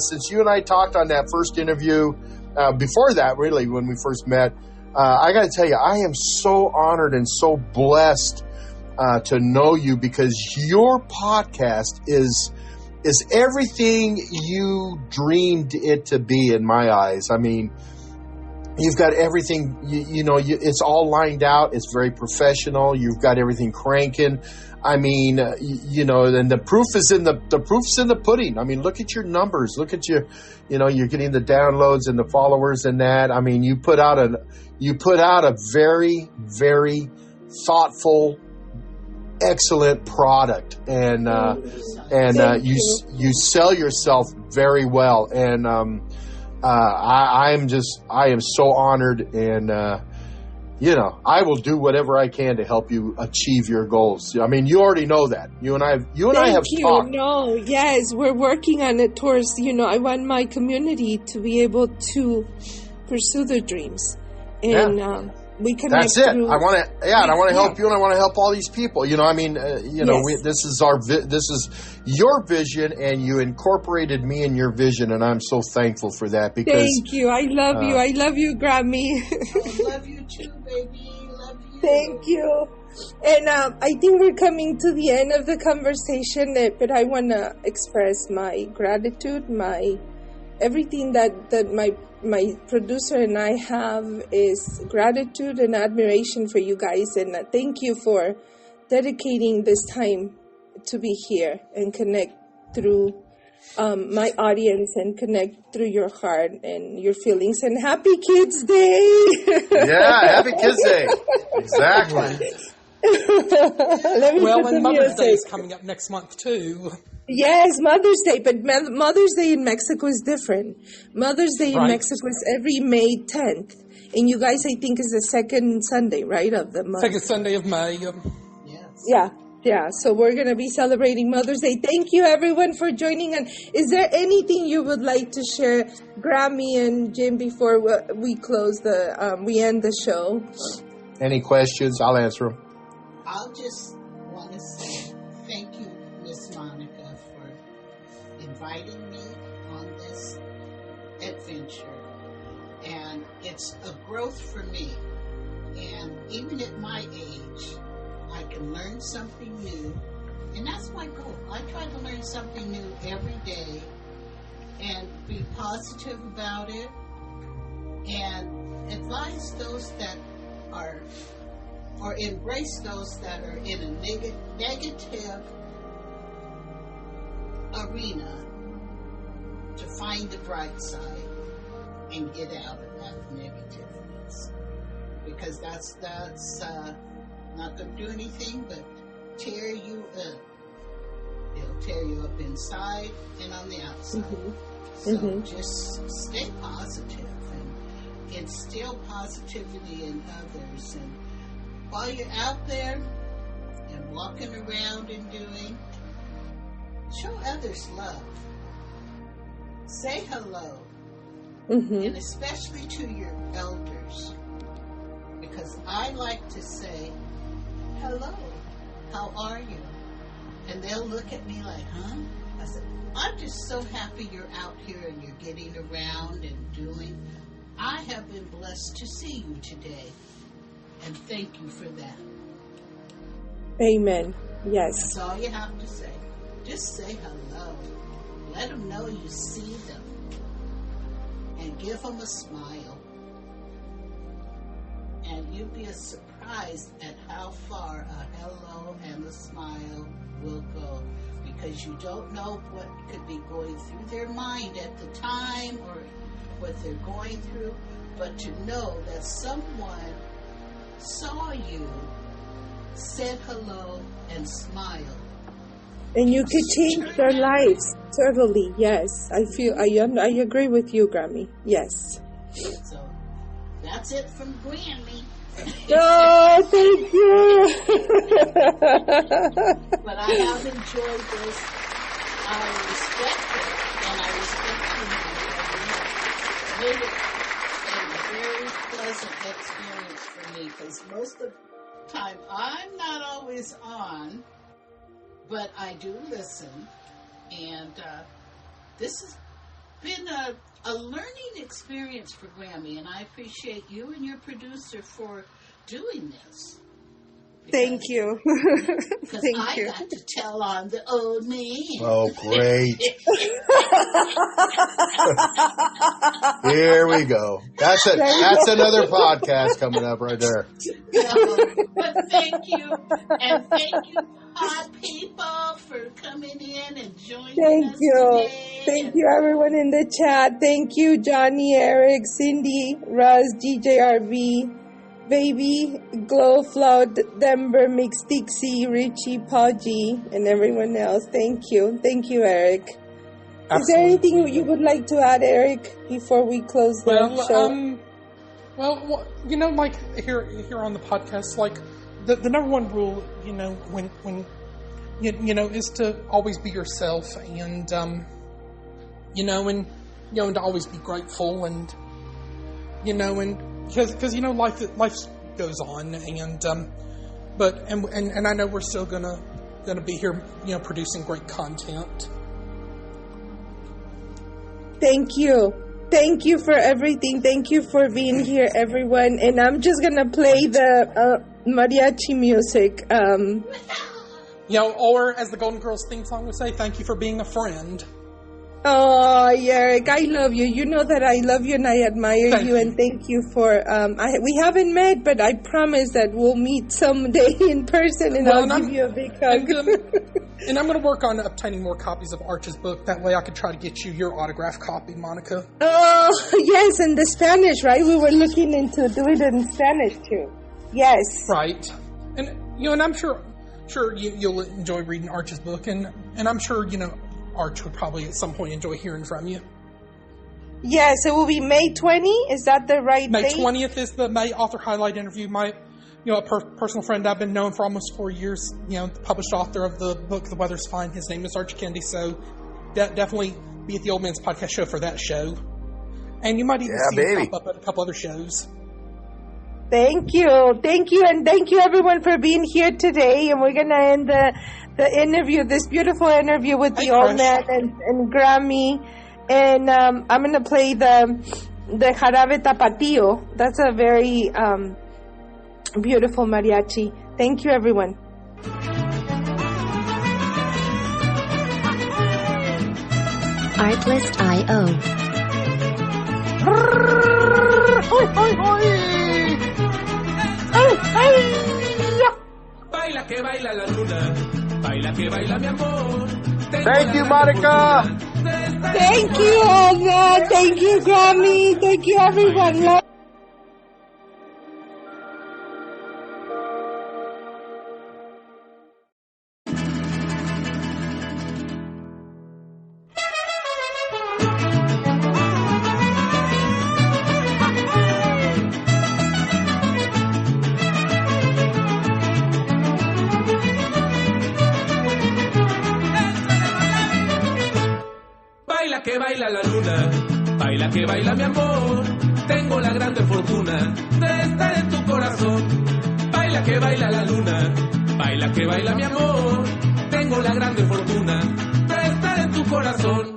since you and I talked on that first interview, before that, really, when we first met, I got to tell you, I am so honored and so blessed to know you, because your podcast is everything you dreamed it to be in my eyes. I mean, you've got everything, it's all lined out. It's very professional. You've got everything cranking. I mean, and the proof is in the pudding. I mean, look at your numbers. Look at you're getting the downloads and the followers and that. I mean, you put out a very, very thoughtful, excellent product, and you sell yourself very well. And I am so honored, and I will do whatever I can to help you achieve your goals. I mean, you already know that. You and I have talked. No, yes, we're working on it towards, I want my community to be able to pursue their dreams. And we connect. That's it. I want to help you, and I want to help all these people. Yes. This is your vision, and you incorporated me in your vision, and I'm so thankful for that. Because thank you. I love you. I love you, Grammy. I love you too, baby. Love you. Thank you. And I think we're coming to the end of the conversation, but I want to express my gratitude, everything that my producer and I have is gratitude and admiration for you guys. And thank you for dedicating this time to be here and connect through my audience and connect through your heart and your feelings. And Happy Kids Day! Yeah, Happy Kids Day. Exactly. And Mother's Day is coming up next month too. Yes, Mother's Day, but Mother's Day in Mexico is different. Mother's Day in Mexico is every May 10th. And you guys, I think, is the second Sunday, right, of the month? Second Sunday of May. Yes. Yeah. So we're going to be celebrating Mother's Day. Thank you, everyone, for joining. And is there anything you would like to share, Grammy and Jim, before we close we end the show? Any questions? I'll answer them. I'll just want to say thank you, Miss Monica, for inviting me on this adventure. And it's a growth for me. And even at my age, I can learn something new. And that's my goal. I try to learn something new every day and be positive about it and advise those that are, or embrace those that are in a negative arena to find the bright side and get out of that negativeness. Because that's not going to do anything but tear you up. It'll tear you up inside and on the outside. So just stay positive and instill positivity in others. And while you're out there and walking around and doing, show others love. Say hello. And especially to your elders. Because I like to say, hello, how are you? And they'll look at me like, huh? I said, I'm just so happy you're out here and you're getting around and doing. I have been blessed to see you today. And thank you for that. Amen. Yes. That's all you have to say. Just say hello. Let them know you see them. And give them a smile. And you'll be surprised at how far a hello and a smile will go. Because you don't know what could be going through their mind at the time or what they're going through. But to know that someone saw you, said hello, and smiled And you could change their lives. Totally, yes. I agree with you, Grammy. Yes. So that's it from Grammy. Oh, thank you. But I have enjoyed this. I respect it, and I respect you. Made it a very pleasant experience for me, because most of the time I'm not always on, but I do listen, and this has been a learning experience for Grammy, and I appreciate you and your producer for doing this. Thank you. Because Thank I you. got to tell on the old man. Oh, great. Here we go. That's another podcast coming up right there. But thank you. And thank you, hot people, for coming in and joining us today. Thank you, everyone in the chat. Thank you, Johnny, Eric, Cindy, Ruz, GJRV, Baby, Glow, Flood, Denver, Mix, Dixie, Richie, Podgy, and everyone else. Thank you. Thank you, Eric. Absolutely. Is there anything you would like to add, Eric, before we close the show? Well, you know, like here on the podcast, like the number one rule, you know, when you know, is to always be yourself, and you know, and to always be grateful, and you know, and because you know, life goes on, and but I know we're still gonna be here, you know, producing great content. Thank you. Thank you for everything. Thank you for being here, everyone. And I'm just going to play the mariachi music. You know, or as the Golden Girls theme song would say, thank you for being a friend. Oh, Eric, I love you. You know that I love you and I admire Thank you. and thank you for, we haven't met, but I promise that we'll meet someday in person, and I'll give you a big hug. And I'm going to work on obtaining more copies of Arch's book. That way I could try to get you your autographed copy, Monica. Oh, yes, and the Spanish, right? We were looking into doing it in Spanish, too. Yes. Right. And, you know, and I'm sure you'll enjoy reading Arch's book, and I'm sure, you know, Arch would probably at some point enjoy hearing from you. Yes, it will be May 20. Is that the right May date? 20th is the May author highlight interview. My, you know, a personal friend I've been known for almost 4 years, you know, the published author of the book The Weather's Fine. His name is Arch Kendi, so definitely be at the Old Man's Podcast show for that show. And you might even see him pop up at a couple other shows. Thank you, and thank you everyone for being here today. And we're gonna end the interview, this beautiful interview with the old man and Grammy. And I'm gonna play the Jarabe Tapatío. That's a very beautiful mariachi. Thank you, everyone. Artlist.io. Baila que baila la luna, baila que baila mi amor. Thank you, Monica. Thank you, Olga. Thank you, Grammy. Thank you, everyone. Baila que baila la luna, baila que baila mi amor. Tengo la grande fortuna de estar en tu corazón. Baila que baila la luna, baila que baila mi amor. Tengo la grande fortuna de estar en tu corazón.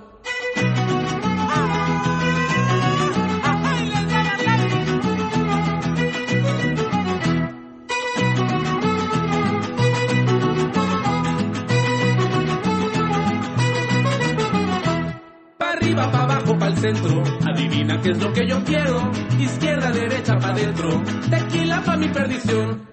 Pa' abajo, pa' el centro, adivina qué es lo que yo quiero. Izquierda, derecha, pa' dentro, tequila pa' mi perdición.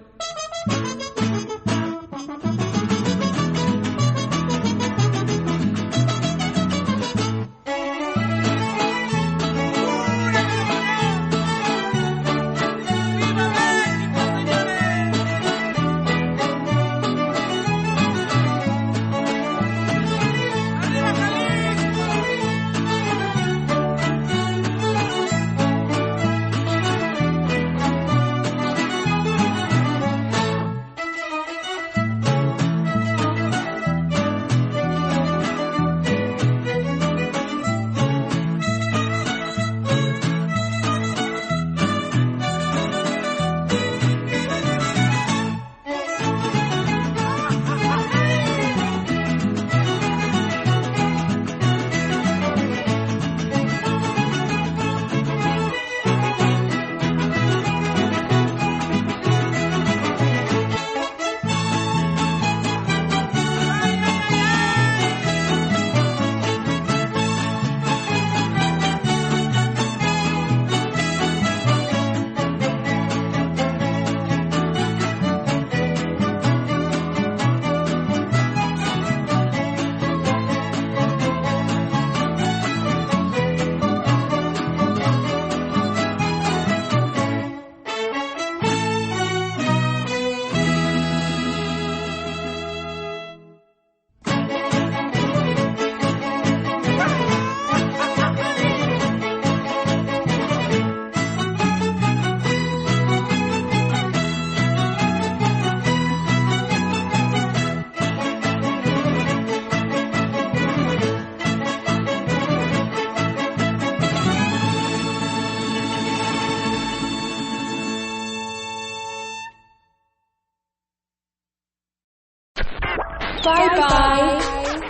Bye-bye.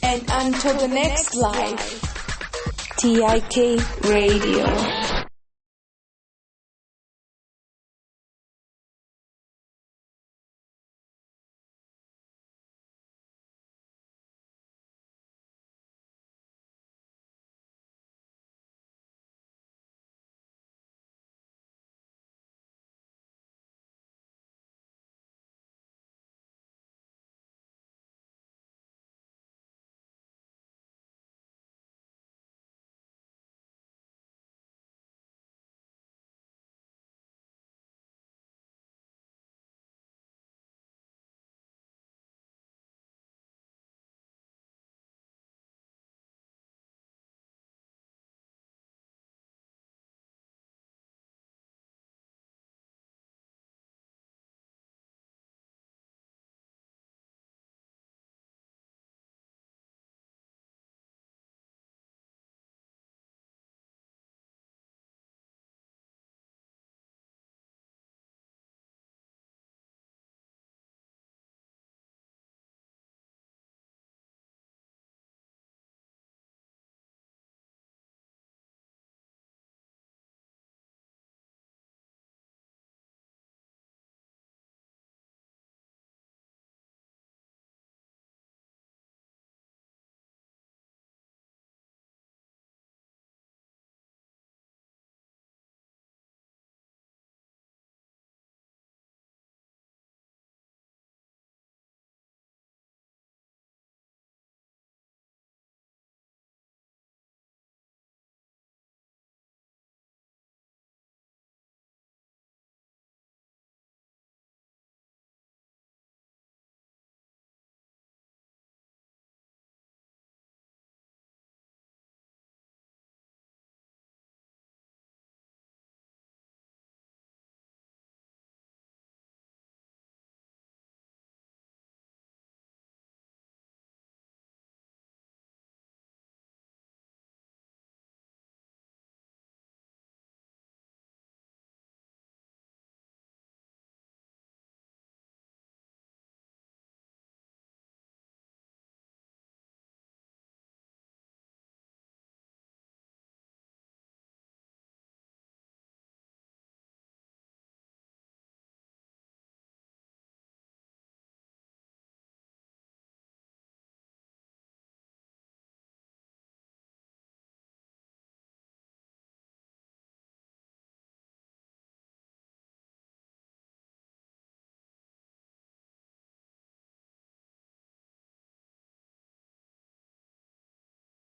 And until the next live, TIK Radio.